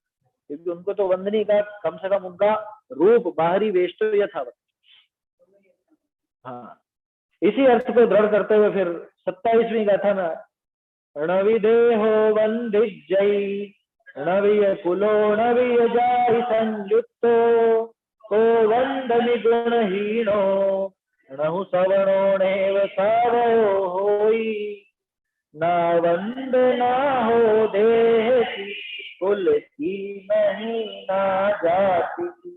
क्योंकि उनको तो वंदनीय का कम से कम उनका रूप बाहरी वेश तो यथावत। हाँ, इसी अर्थ को दृढ़ करते हुए फिर 27वीं गाथा में णविदेहो वंदिजय णवीय कुलो णवीय जाहि संयुक्तो को वंदनि गुणहीनो नहु सवर्णो नेव सावयो होई ना वंदना हो देह की कुल की नहीं ना जाति की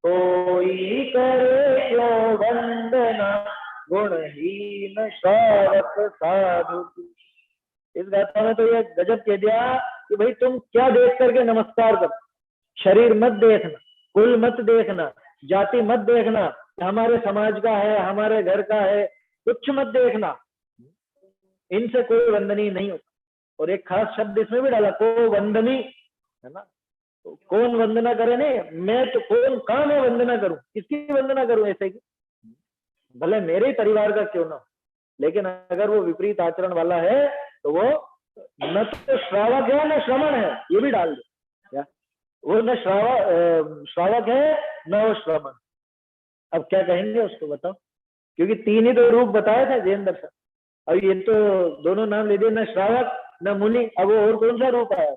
कोई करे क्यों वंदना गुणहीन श्रावक साधु। इस गाथा में तो ये गजब कह दिया कि भाई तुम क्या देख करके नमस्कार कर, शरीर मत देखना, कुल मत देखना, जाति मत देखना, हमारे समाज का है, हमारे घर का है, कुछ मत देखना, इनसे कोई वंदनीय नहीं होता। और एक खास शब्द इसमें भी डाला, को वंदनी, है ना, तो कौन वंदना करे, नहीं मैं तो कौन कहाँ मैं वंदना करूं, किसकी वंदना करूं, ऐसे की भले मेरे ही परिवार का क्यों ना, लेकिन अगर वो विपरीत आचरण वाला है तो वो न तो श्रावक है न श्रमण है, ये भी डाल दे, वो न श्रावक है न वो श्रमण। अब क्या कहेंगे उसको बताओ, क्योंकि तीन ही तो रूप बताए थे जैन दर्शन, अब ये तो दोनों नाम ले दिए, न श्रावक न मुनि, अब वो और कौन सा रूप आया,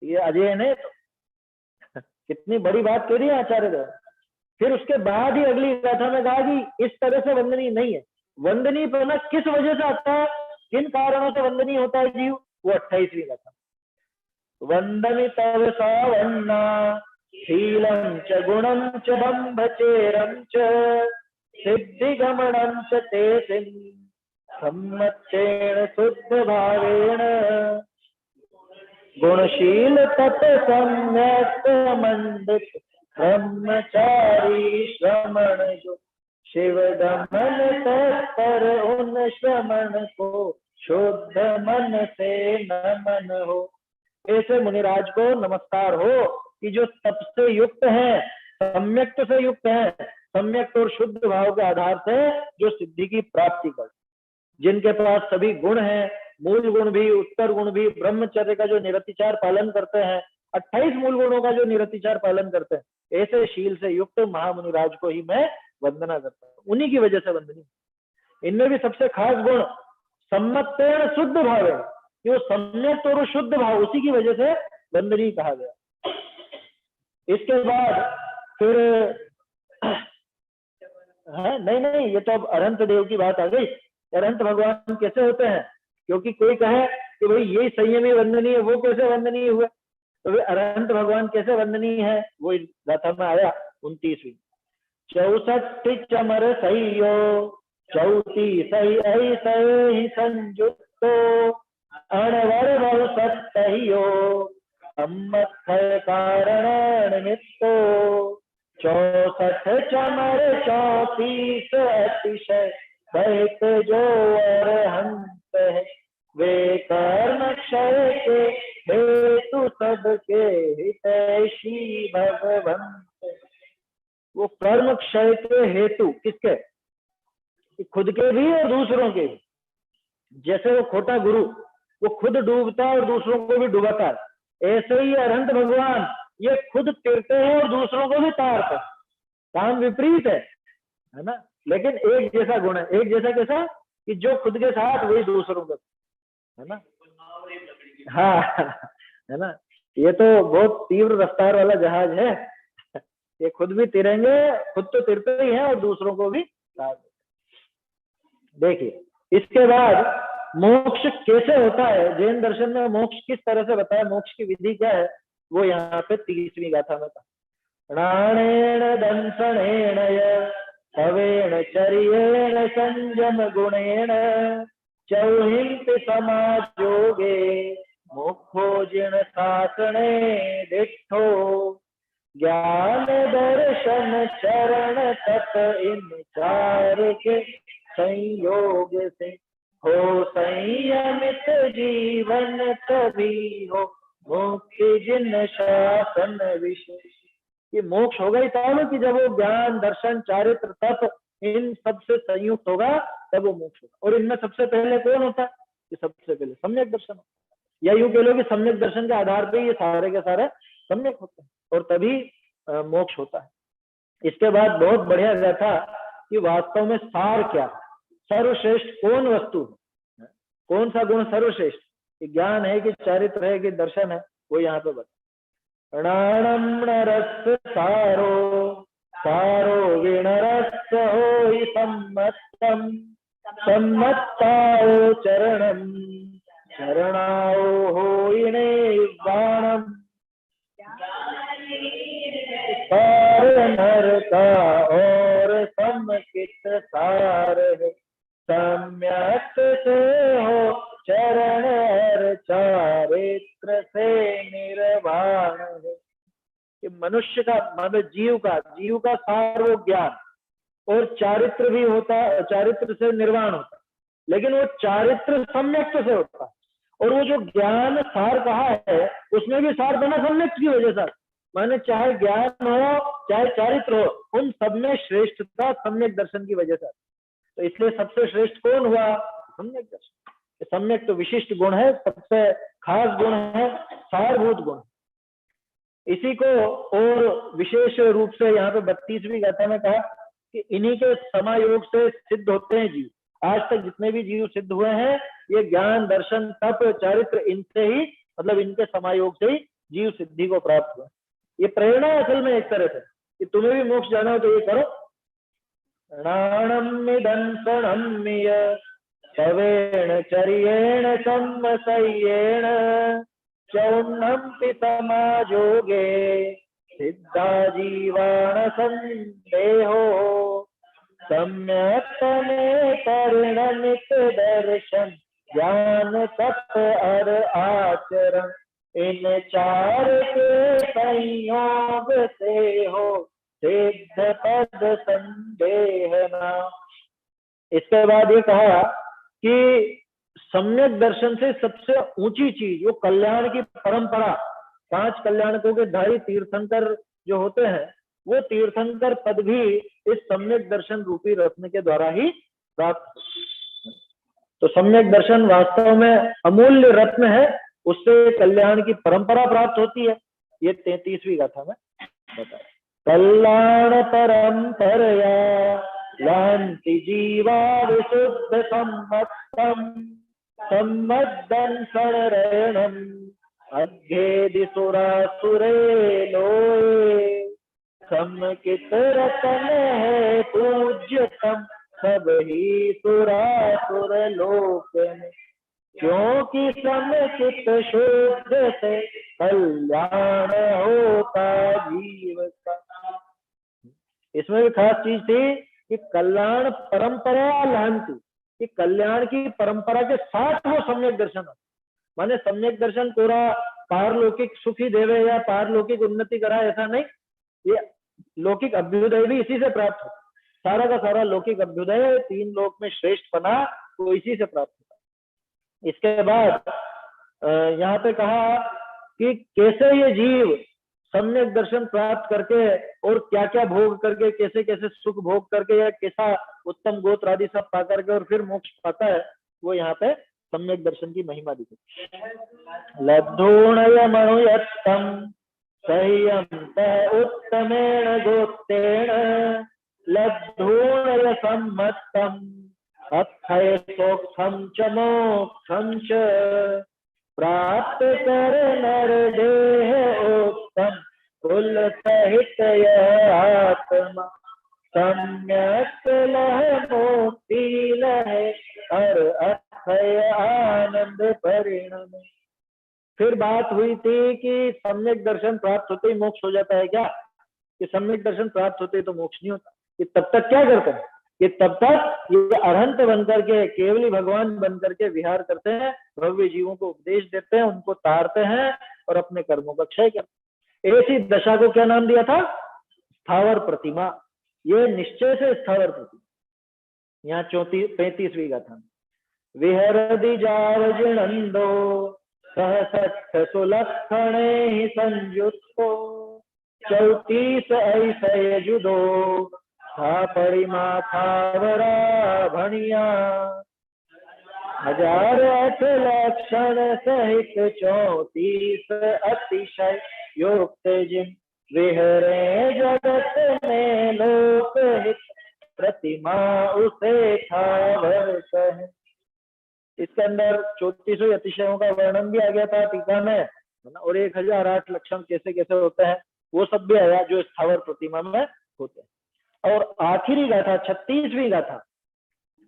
ये अजय ने तो कितनी बड़ी बात कह रही है आचार्य देव। फिर उसके बाद ही अगली गाथा में कहा कि इस तरह से वंदनीय नहीं है। वंदनीय पना किस वजह से आता है, किन कारणों से वंदनीय होता है जीव, वो 28वीं गाथा। वंदनी तव सावन्ना शीलम च गुणम च बंभचेरम च सिद्धिगमनम च ते सम्मत्तेन शुद्ध भावेन गुणशील तत् सम्यक मंडित ब्रह्मचारी श्रमण जो शिव दमन तत्पर उन श्रमण को शुद्ध मन से नमन हो। ऐसे मुनिराज को नमस्कार हो कि जो तप से युक्त है, सम्यक्त से युक्त है, सम्यक्त और शुद्ध भाव के आधार से जो सिद्धि की प्राप्ति कर, जिनके पास सभी गुण हैं, मूल गुण भी, उत्तर गुण भी, ब्रह्मचर्य का जो निरतिचार पालन करते हैं, 28 मूल गुणों का जो निरतिचार पालन करते हैं, ऐसे शील से युक्त महामुनिराज को ही मैं वंदना करता हूँ, उन्हीं की वजह से वंदनी। इनमें भी सबसे खास गुण सम्मत्तेन शुद्ध भाव है, कि वो सम्यक और शुद्ध भाव, उसी की वजह से वंदनीय कहा गया। इसके बाद फिर नहीं, ये तो अब अनंत देव की बात आ गई। अनंत भगवान कैसे होते हैं, क्योंकि कोई कहे कि भाई ये संयमी वंदनीय, वो कैसे वंदनीय हुए, तो वे अनंत भगवान कैसे वंदनीय है, वो इस गाथा में आया 29वीं। 64 चमर सहियो चौती सही ऐसे संयुक्तो अणवर भव सत्तहियो सम्मत कारण निमित्तो 64 चमर 34 अतिशय सहित जो अरहंत है वे कर्म क्षय के हेतु सबके हितैषी भगवंत। वो कर्म क्षय के हेतु किसके, खुद के भी और दूसरों के भी। जैसे वो खोटा गुरु वो खुद डूबता है और दूसरों को भी डुबाता है, ऐसे ही अरहंत भगवान ये खुद तैरते हैं और दूसरों को भी तारते हैं। काम विपरीत है ना, लेकिन एक जैसा गुण है। एक जैसा कैसा, कि जो खुद के साथ वही दूसरों के, है ना। हाँ है ना, ये तो बहुत तीव्र रफ्तार वाला जहाज है, ये खुद भी तिरेंगे, खुद तो तिरते ही हैं और दूसरों को भी तार। देखिए इसके बाद मोक्ष कैसे होता है, जैन दर्शन में मोक्ष किस तरह से बताया, मोक्ष की विधि क्या है, वो यहाँ पे 30वीं गाथा में था। प्राणेण दंसनेन सवेण चर्येण संयम गुणेन चौहिंत समाजोगे मुखो जिन शासने दिठो ज्ञान दर्शन चरण तप इन चार के संयोग से हो संयमित जीवन तभी हो मुक्ति जिन शासन विशेष। ये मोक्ष होगा ही तब कि जब वो ज्ञान दर्शन चारित्र तप इन सबसे संयुक्त होगा, तब वो मोक्ष होगा। और इनमें सबसे पहले कौन होता है, कि सबसे पहले सम्यक दर्शन, या यूं कह लो कि सम्यक दर्शन के आधार पर ये सारे के सारे सम्यक होते हैं और तभी मोक्ष होता है। इसके बाद बहुत बढ़िया रहता कि वास्तव में सार क्या, सर्वश्रेष्ठ कौन वस्तु है, कौन सा गुण सर्वश्रेष्ठ, कि ज्ञान है कि चारित्र है कि दर्शन है, वो यहाँ पे बता। प्राणम रस सारो सारो विणरस हो सम्मतम सम्मत्ताओ चरणम चरणाओ हो निर्वाणम पर नर का और सम कित सार है, सम्यक से हो चरण हर चारित्र से निर्वाण है। कि मनुष्य का मतलब जीव का सार वो ज्ञान, और चारित्र भी होता है, चारित्र से निर्वाण होता है, लेकिन वो चारित्र सम्यक से होता है। और वो जो ज्ञान सार कहा है उसमें भी सार बना सम्यक की वजह से, माने चाहे ज्ञान हो चाहे चारित्र हो, उन सब में श्रेष्ठता सम्यक दर्शन की वजह से। तो इसलिए सबसे श्रेष्ठ कौन हुआ? सम्यक दर्शन। सम्यक तो विशिष्ट गुण है, सबसे खास गुण है, सारभूत गुण। इसी को और विशेष रूप से यहाँ पे 32वीं गाथा में कहा कि इन्हीं के समायोग से सिद्ध होते हैं जीव। आज तक जितने भी जीव सिद्ध हुए हैं ये ज्ञान दर्शन तप चारित्र इनसे ही, मतलब इनके समायोग से ही जीव सिद्धि को प्राप्त हुआ। ये प्रेरणा असल में एक तरह से कि तुम्हें भी मोक्ष जाना हो तो ये करो। नाणमिदंसणम्य शवेण चर्येण सम्मसय्येण चौन्नम्पि समाजोगे सिद्धा जीवाण संदेहो सम्यक तमे परिणमित दर्शन ज्ञान तप और आचरण इन चार के संयोग से हो सिद्ध पद संदेहना। इसके बाद ये कहा कि सम्यक दर्शन से सबसे ऊंची चीज वो कल्याण की परंपरा, 5 कल्याणकों के धारी तीर्थंकर जो होते हैं वो तीर्थंकर पद भी इस सम्यक दर्शन रूपी रत्न के द्वारा ही प्राप्त। तो सम्यक दर्शन वास्तव में अमूल्य रत्न है, उससे कल्याण की परंपरा प्राप्त होती है। ये 33वीं गाथा में बताया। कल्याण परंपरया यान्ति जीवा विशुद्ध सम्मत्तम सम्मद्दं शरणम् अध्येदि सुरासुरे लोए समकित रतन है पूज्यतम सब ही सुरासुर लोक में क्योंकि समकित शुद्ध से कल्याण होता जीव का। इसमें भी खास चीज थी कि कल्याण परंपरा लांति, कि कल्याण की परंपरा के साथ वो सम्यक दर्शन हो। माने सम्यक दर्शन पूरा पारलौकिक सुखी देवे या पारलौकिक उन्नति करा ऐसा नहीं, ये लौकिक अभ्युदय भी इसी से प्राप्त हो। सारा का सारा लौकिक अभ्युदय 3 लोक में श्रेष्ठ बना वो इसी से प्राप्त होता। इसके बाद यहाँ पे कहा कि कैसे ये जीव सम्यक दर्शन प्राप्त करके और क्या क्या भोग करके, कैसे कैसे सुख भोग करके या कैसा उत्तम गोत्र आदि सब पा करके और फिर मोक्ष पाता है, वो यहाँ पे सम्यक दर्शन की महिमा दिखती। लब्धूणयमनुयत्तम सह्यंत उत्तमेण गोत्रेण लब्धूणय सम्मत्तम अक्षय सोक्षम च मोक्षम च प्राप्त कर नर देह उत्तम कुल सहित यह आत्मा सम्यक लह मोक्ति लहे और अक्षय आनंद परिणम। फिर बात हुई थी कि सम्यक दर्शन प्राप्त होते ही मोक्ष हो जाता है क्या? कि सम्यक दर्शन प्राप्त होते ही तो मोक्ष नहीं होता। कि तब तक क्या करते हैं? कि तब तक ये अरहंत बनकर के केवली भगवान बनकर के विहार करते हैं, भव्य जीवों को उपदेश देते हैं, उनको तारते हैं और अपने कर्मों का क्षय करते हैं। ऐसी दशा को क्या नाम दिया था? स्थावर प्रतिमा। ये निश्चय से स्थावर प्रतिमा। यहाँ 35वीं गाथा विहरदि जावजिनंदो सहसठ सुलक्षणे ही संयुक्तो 34 ऐसय जुदो था परिमा थावरा भणिया 1008 लक्षण सहित 34 अतिशय युक्त जिन विहरे जगत में लोक हित प्रतिमा उसे थावर कहे। इसके अंदर 34 अतिशयों का वर्णन भी आ गया था टीका में, और 1008 लक्षण कैसे कैसे होते हैं वो सब भी आया जो स्थावर प्रतिमा में होते हैं। और आखिरी गाथा 36वीं गाथा,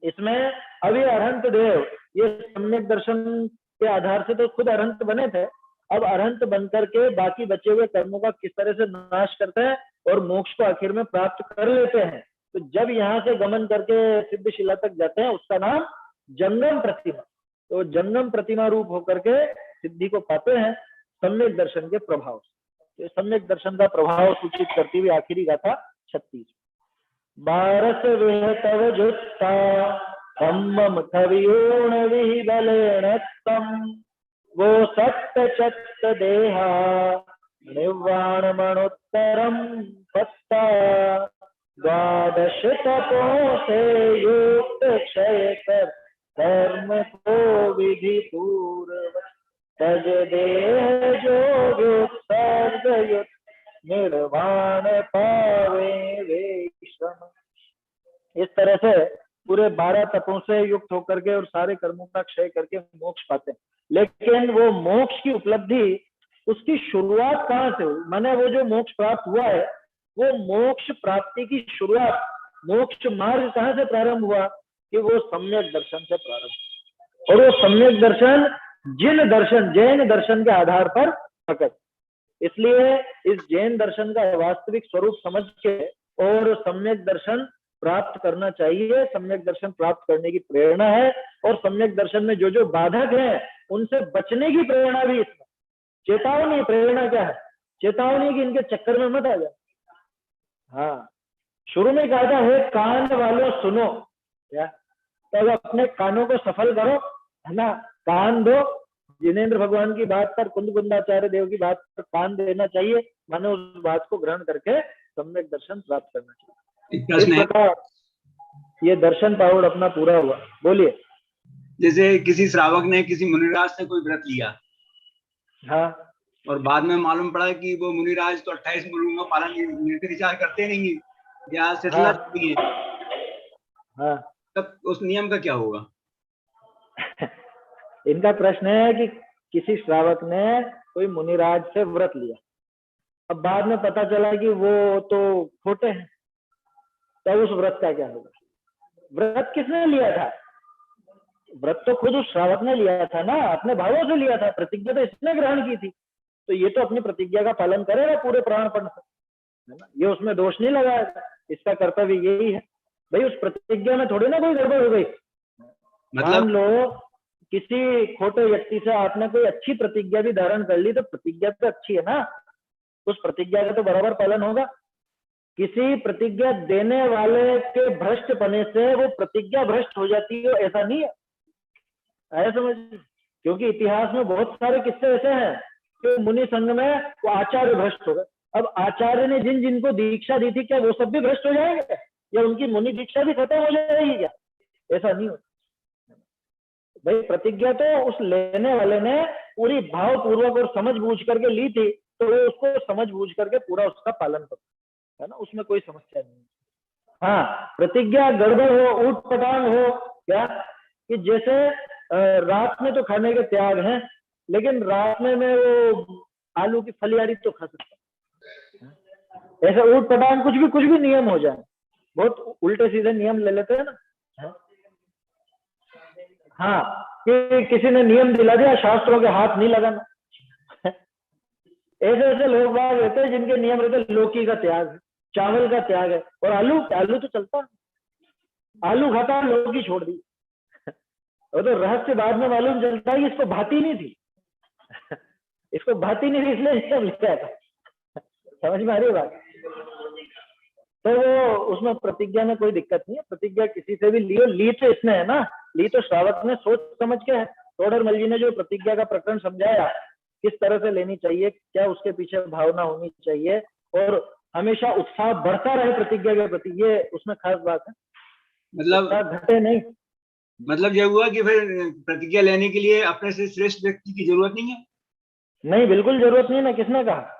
इसमें अभी अरहंत देव ये सम्यक दर्शन के आधार से तो खुद अरहंत बने थे, अब अरहंत बनकर के बाकी बचे हुए कर्मों का किस तरह से नाश करते हैं और मोक्ष को आखिर में प्राप्त कर लेते हैं, तो जब यहाँ से गमन करके सिद्धशिला तक जाते हैं उसका नाम जंगम प्रतिमा। तो जंगम प्रतिमा रूप होकर के सिद्धि को पाते हैं सम्यक दर्शन के प्रभाव से। तो सम्यक दर्शन का प्रभाव सूचित करती हुई आखिरी गाथा 36। बारस विहतव जुत्ता सम्मम थवियोण विहिबलेण तम वो सत्त चत्त देहा निर्वाण मणोत्तरम पत्ता द्वादश तपों से युक्त क्षय कर कर्म को विधि पूर्व तज देह जो सर्ग निर्वाण पावे वैश्रम। इस तरह से पूरे 12 तपों से युक्त होकर के और सारे कर्मों का क्षय करके मोक्ष पाते हैं। लेकिन वो मोक्ष की उपलब्धि उसकी शुरुआत कहाँ से हुई? माने वो जो मोक्ष प्राप्त हुआ है वो मोक्ष प्राप्ति की शुरुआत, मोक्ष मार्ग कहाँ से प्रारंभ हुआ? कि वो सम्यक दर्शन से प्रारंभ। और वो सम्यक दर्शन जिन दर्शन जैन दर्शन के आधार पर प्रकट। इसलिए इस जैन दर्शन का वास्तविक स्वरूप समझ के और सम्यक दर्शन प्राप्त करना चाहिए। सम्यक दर्शन प्राप्त करने की प्रेरणा है और सम्यक दर्शन में जो जो बाधक है उनसे बचने की प्रेरणा भी इसमें। चेतावनी, प्रेरणा क्या है? चेतावनी कि इनके चक्कर में मत आ जाए। हाँ, शुरू में कहा था हे कान वालों सुनो, क्या तो अब अपने कानों को सफल करो, है ना, कान दो। जिनेन्द्र भगवान की बात पर, कुंद कुंदाचार्य देव की बात पर कान देना चाहिए, माने उस बात को ग्रहण करके सम्यक दर्शन प्राप्त करना चाहिए। इस प्रकार ये दर्शन पावड़ अपना पूरा हुआ। बोलिए। जैसे किसी श्रावक ने किसी मुनिराज से कोई व्रत लिया, हाँ, और बाद में मालूम पड़ा कि वो मुनिराज तो 28 मुनियों का पालन निर्विचार करते नहीं है या शिथिला नहीं है, हाँ, तब उस नियम का क्या होगा? इनका प्रश्न है कि किसी श्रावक ने कोई मुनिराज से व्रत लिया, अब बाद में पता चला कि वो तो खोटे हैं, तब उस व्रत का क्या होगा? व्रत किसने लिया था? व्रत तो खुद उस श्रावक ने लिया था ना, अपने भावों से लिया था, प्रतिज्ञा तो इसने ग्रहण की थी, तो ये तो अपनी प्रतिज्ञा का पालन करेगा पूरे प्राणपण से, है ना, ये उसमें दोष नहीं लगाया। इसका कर्तव्य यही है भाई, उस प्रतिज्ञा में थोड़ी ना कोई गड़बड़ हो गई। मतलब मान लो किसी खोटे व्यक्ति से आपने कोई अच्छी प्रतिज्ञा भी धारण कर ली, तो प्रतिज्ञा तो अच्छी है ना, उस प्रतिज्ञा का तो बराबर पालन होगा। किसी प्रतिज्ञा देने वाले के भ्रष्ट पने से वो प्रतिज्ञा भ्रष्ट हो जाती है, ऐसा नहीं है, ऐसा समझिए। क्योंकि इतिहास में बहुत सारे किस्से ऐसे हैं कि मुनि संघ में वो आचार्य भ्रष्ट हो गए। अब आचार्य ने जिन जिनको दीक्षा दी थी, क्या वो सब भी भ्रष्ट हो जाएंगे या उनकी मुनि दीक्षा भी खत्म हो जाएगी क्या? ऐसा नहीं होता भाई। प्रतिज्ञा तो उस लेने वाले ने पूरी भावपूर्वक और समझ बूझ करके ली थी, तो वो उसको समझ बूझ करके पूरा उसका पालन करो, है ना, उसमें कोई समस्या नहीं। हाँ, प्रतिज्ञा गड़बड़ हो, ऊट पटांग हो, क्या कि जैसे रात में तो खाने के त्याग हैं, लेकिन रात में मैं वो आलू की फलियारी तो खा सकता हूँ, ऐसा ऊट पटांग कुछ भी नियम हो जाए, बहुत उल्टे सीधे नियम ले लेते हैं ना। हाँ, कि किसी ने नियम दिला दिया शास्त्रों के हाथ नहीं लगाना, ऐसे ऐसे लोग बाग रहते हैं जिनके नियम रहते लौकी का त्याग है, चावल का त्याग है, और आलू तो चलता है, आलू खाता, लौकी छोड़ दी। और तो रहस्य बाद में मालूम चलता है कि इसको भाती नहीं थी, इसको भाती नहीं थी इसलिए नियम लिखा था। समझ में आ रही बात? तो वो उसमें प्रतिज्ञा में कोई दिक्कत नहीं है। प्रतिज्ञा किसी से भी लियो, ली तो इसने है ना, ली तो श्रावक ने सोच समझ के है। तोडरमल जी ने जो प्रतिज्ञा का प्रकरण समझाया, किस तरह से लेनी चाहिए, क्या उसके पीछे भावना होनी चाहिए, और हमेशा उत्साह बढ़ता रहे प्रतिज्ञा के प्रति, ये उसमें खास बात है। मतलब घटे नहीं। मतलब ये हुआ कि फिर प्रतिज्ञा लेने के लिए अपने से श्रेष्ठ व्यक्ति की जरूरत नहीं है? नहीं, बिल्कुल जरूरत नहीं ना, किसने कहा?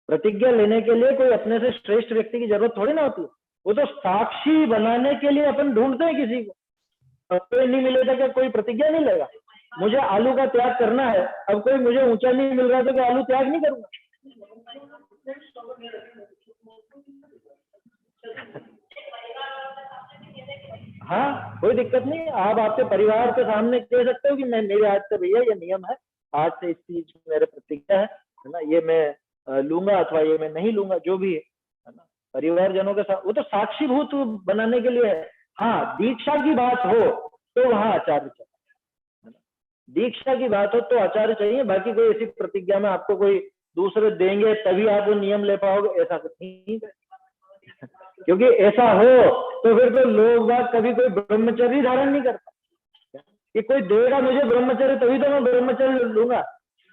प्रतिज्ञा लेने के लिए कोई अपने से श्रेष्ठ व्यक्ति की जरूरत थोड़ी ना होती है, वो तो साक्षी बनाने के लिए अपन ढूंढते हैं किसी को। अब कोई नहीं मिलेगा क्या कोई प्रतिज्ञा नहीं लेगा? मुझे आलू का त्याग करना है, अब कोई मुझे ऊंचा नहीं मिल रहा तो क्या आलू त्याग नहीं करूंगा? हाँ, कोई दिक्कत नहीं। आप आपके परिवार के सामने कह सकते हो कि मैं, मेरे आज से भैया ये नियम है, आज से इस चीज मेरे प्रतिज्ञा है ना, ये मैं लूंगा अथवा ये मैं नहीं लूंगा, जो भी है ना। परिवारजनों के साथ, वो तो साक्षीभूत बनाने के लिए है। हाँ, दीक्षा की बात हो तो वहां आचार्य चाहिए, दीक्षा की बात हो तो आचार्य चाहिए। बाकी कोई ऐसी प्रतिज्ञा में आपको कोई दूसरे देंगे तभी आप वो नियम ले पाओगे, ऐसा कुछ नहीं है। क्योंकि ऐसा हो तो फिर तो लोग बात कभी कोई ब्रह्मचर्य धारण नहीं करता कि कोई देगा मुझे ब्रह्मचर्य तभी तो मैं ब्रह्मचर्य लूंगा,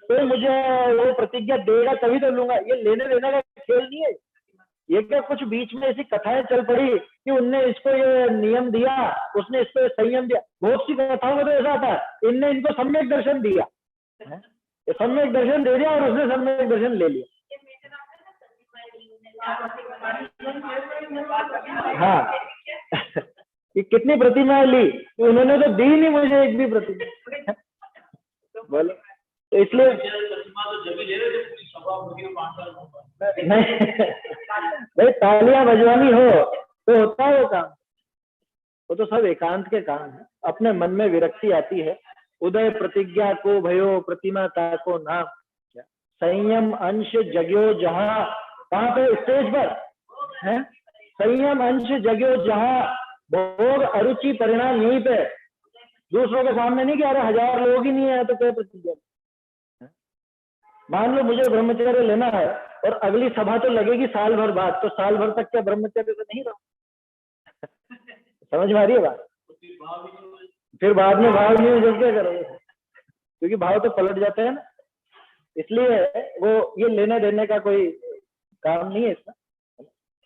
कोई मुझे वो प्रतिज्ञा देगा तभी तो लूंगा। ये लेने देने का खेल नहीं है। ये क्या कुछ बीच में ऐसी कथाएं चल पड़ी कि उनने इसको ये नियम दिया, उसने इसको संयम दिया। बहुत सी कथाओं में तो ऐसा था, इनने इनको सम्यक दर्शन दिया, ये सम्यक दर्शन दे दिया और उसने सम्यक दर्शन ले लिया। हाँ ये कितनी प्रतिमाएं ली, उन्होंने तो दी नहीं मुझे एक भी प्रतिमा। बोलो, तो इसलिए नहीं भाई, तालियां बजवानी हो तो होता है वो काम, वो तो सब एकांत के काम है। अपने मन में विरक्ति आती है, उदय प्रतिज्ञा को भयो प्रतिमा ताको नाम, संयम अंश जग्यो जहां, कहाँ पे स्टेज पर है, संयम अंश जग्यो जहां, भोग अरुचि परिणाम यहीं पे। दूसरों के सामने नहीं, कि अरे 1000 लोग ही नहीं है तो क्या प्रतिज्ञा। मान लो मुझे ब्रह्मचर्य लेना है और अगली सभा तो लगेगी साल भर बाद, तो साल भर तक क्या ब्रह्मचर्य से नहीं रहो? समझ में आ रही है बात? फिर बाद में भाव नहीं हो क्या करोगे? क्योंकि भाव तो पलट जाते हैं ना, इसलिए वो ये लेने देने का कोई काम नहीं है इसका।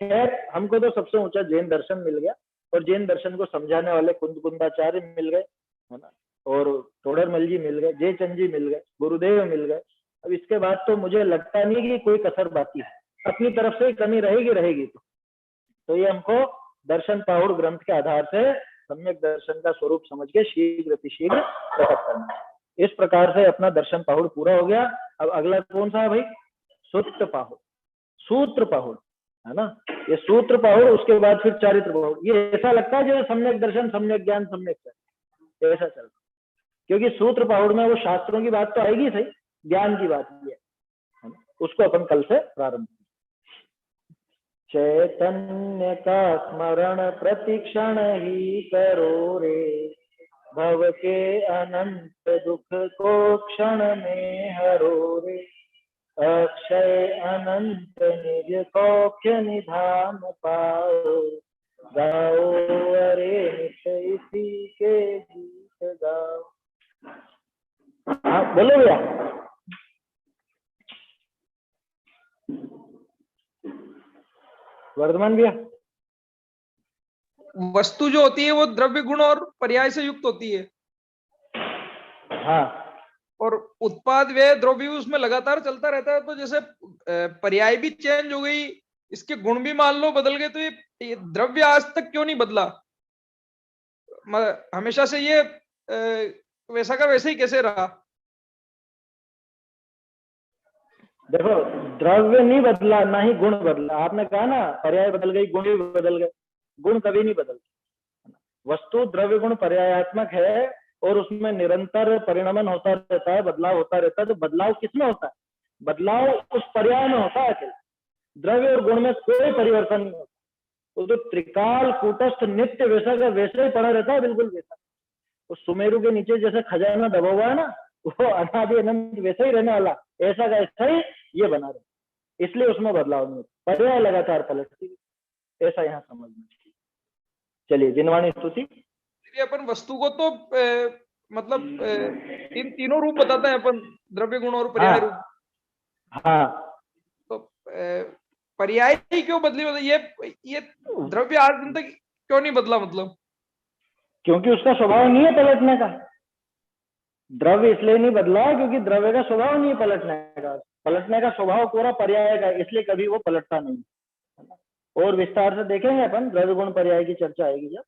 खैर, हमको तो सबसे ऊंचा जैन दर्शन मिल गया, और जैन दर्शन को समझाने वाले कुंदाचार्य मिल गए, है ना, और तोड़रमल जी मिल गए, जयचंद जी मिल गए, गुरुदेव मिल गए। अब इसके बाद तो मुझे लगता नहीं कि कोई कसर बाकी है, अपनी तरफ से कमी रहेगी तो ये हमको दर्शन पाहुड़ ग्रंथ के आधार से सम्यक दर्शन का स्वरूप समझ के शीघ्र अतिशीघ्र प्रकट करना है। इस प्रकार से अपना दर्शन पाहुड़ पूरा हो गया। अब अगला कौन सा है भाई? सूत्र पाहुड़, सूत्र पाहुड़, है ना। ये सूत्र पाहुड़, उसके बाद फिर चारित्र पाहुड़। ये ऐसा लगता है जैसे सम्यक दर्शन, सम्यक ज्ञान, सम्यक चरित्र ऐसा चलता, क्योंकि सूत्र पाहुड़ में वो शास्त्रों की बात तो आएगी सही, ज्ञान की बात भी है ना। उसको अपन कल से प्रारंभ। चैतन्य का स्मरण प्रतिक्षण ही करो रे, भव के अनंत दुख को क्षण में हरो रे, अक्षय अनंत निज सौख्य निधान पाओ, गाओ अरे नित इसी के गीत गाओ। हाँ बोलो भैया। वर्धमान भैया, वस्तु जो होती है वो द्रव्य गुण और पर्याय से युक्त होती है। हाँ, और उत्पाद व्यय द्रव्य उसमें लगातार चलता रहता है। तो जैसे पर्याय भी चेंज हो गई, इसके गुण भी मान लो बदल गए, तो ये द्रव्य आज तक क्यों नहीं बदला? हमेशा से ये वैसा का वैसे ही कैसे रहा? देखो, द्रव्य नहीं बदला, ना ही गुण बदला। आपने कहा ना पर्याय बदल गई, गुण भी बदल गए। गुण कभी नहीं बदलते। वस्तु द्रव्य गुण पर्यायात्मक है और उसमें निरंतर परिणमन होता रहता है, बदलाव होता रहता है। तो बदलाव किसमें होता है? बदलाव उस पर्याय में होता है अकेले। द्रव्य और गुण में कोई परिवर्तन नहीं होता। वो तो त्रिकाल कूटस्थ नित्य वैसा का वैसे ही पड़ा रहता है, बिल्कुल वैसा। उस सुमेरु के नीचे जैसे खजाना दबा हुआ है ना, वो अनादि अनंत वैसा ही रहने वाला, ऐसा का ऐसा ही ये बना रहे। इसलिए उसमें बदलाव नहीं होता, पर्याय लगातार पलटती, ऐसा यहाँ समझना चाहिए। चलिए, जिनवाणी स्तुति। अपन वस्तु को तो मतलब तीनों रूप बताते हैं अपन, द्रव्य गुण और पर्याय रूप। हाँ, तो पर्याय ही क्यों बदली? मतलब ये द्रव्य आज दिन तक क्यों नहीं बदला? मतलब क्योंकि उसका स्वभाव नहीं है पलटने का। द्रव्य इसलिए नहीं बदला क्योंकि द्रव्य का स्वभाव नहीं है पलटने का। पलटने का स्वभाव पूरा पर्याय का, इसलिए कभी वो पलटता नहीं। और विस्तार से देखेंगे अपन, द्रव्य गुण पर्याय की चर्चा आएगी जब।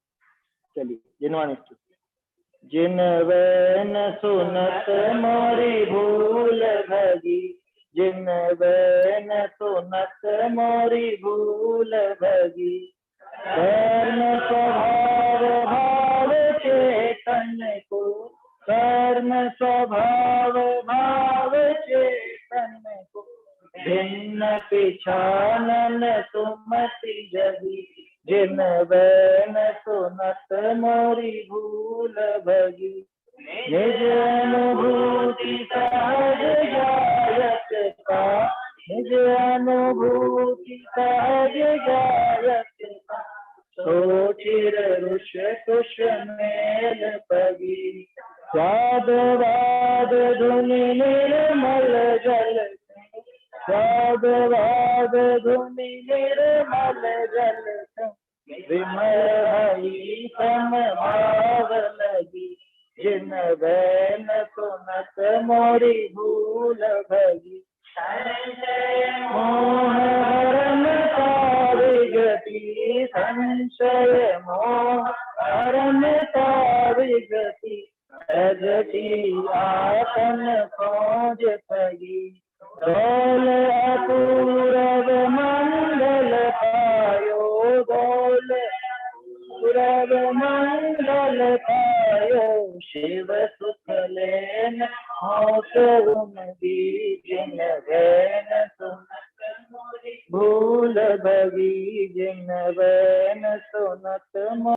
चलिए, जिनवाणी स्तुति। जिन वैन सुनत मोरी भूल भगी, जिन वैन सुनत मोरी भूल भगी, कर्म स्वभाव भाव चेतन को, कर्म स्वभाव भाव चेतन को, भिन्न पिछानन सुमति जिन बैन सुनत मोरी भूल भगी निज अनुभूति सहज जायत का निज अनुभूति सहज जायत का सोचिर रुष कुश मेल पगी स्वाद वाद धुनि निर्मल जल स्वाद वाद धुनि निर्मल जल विमल हरि सम भाव लगी जिन बैन सुनत मोरी भूल भगी मोह हरन विगति संशय मोह हरन विगति जगती आसन खोज पगी डोल अपूरव मंगल पायो डोल पूरब मंगल पायो शिव सुख लेन होत उमदी जिन बैन सुनत मोरी भूल भगी जिन बैन सुनत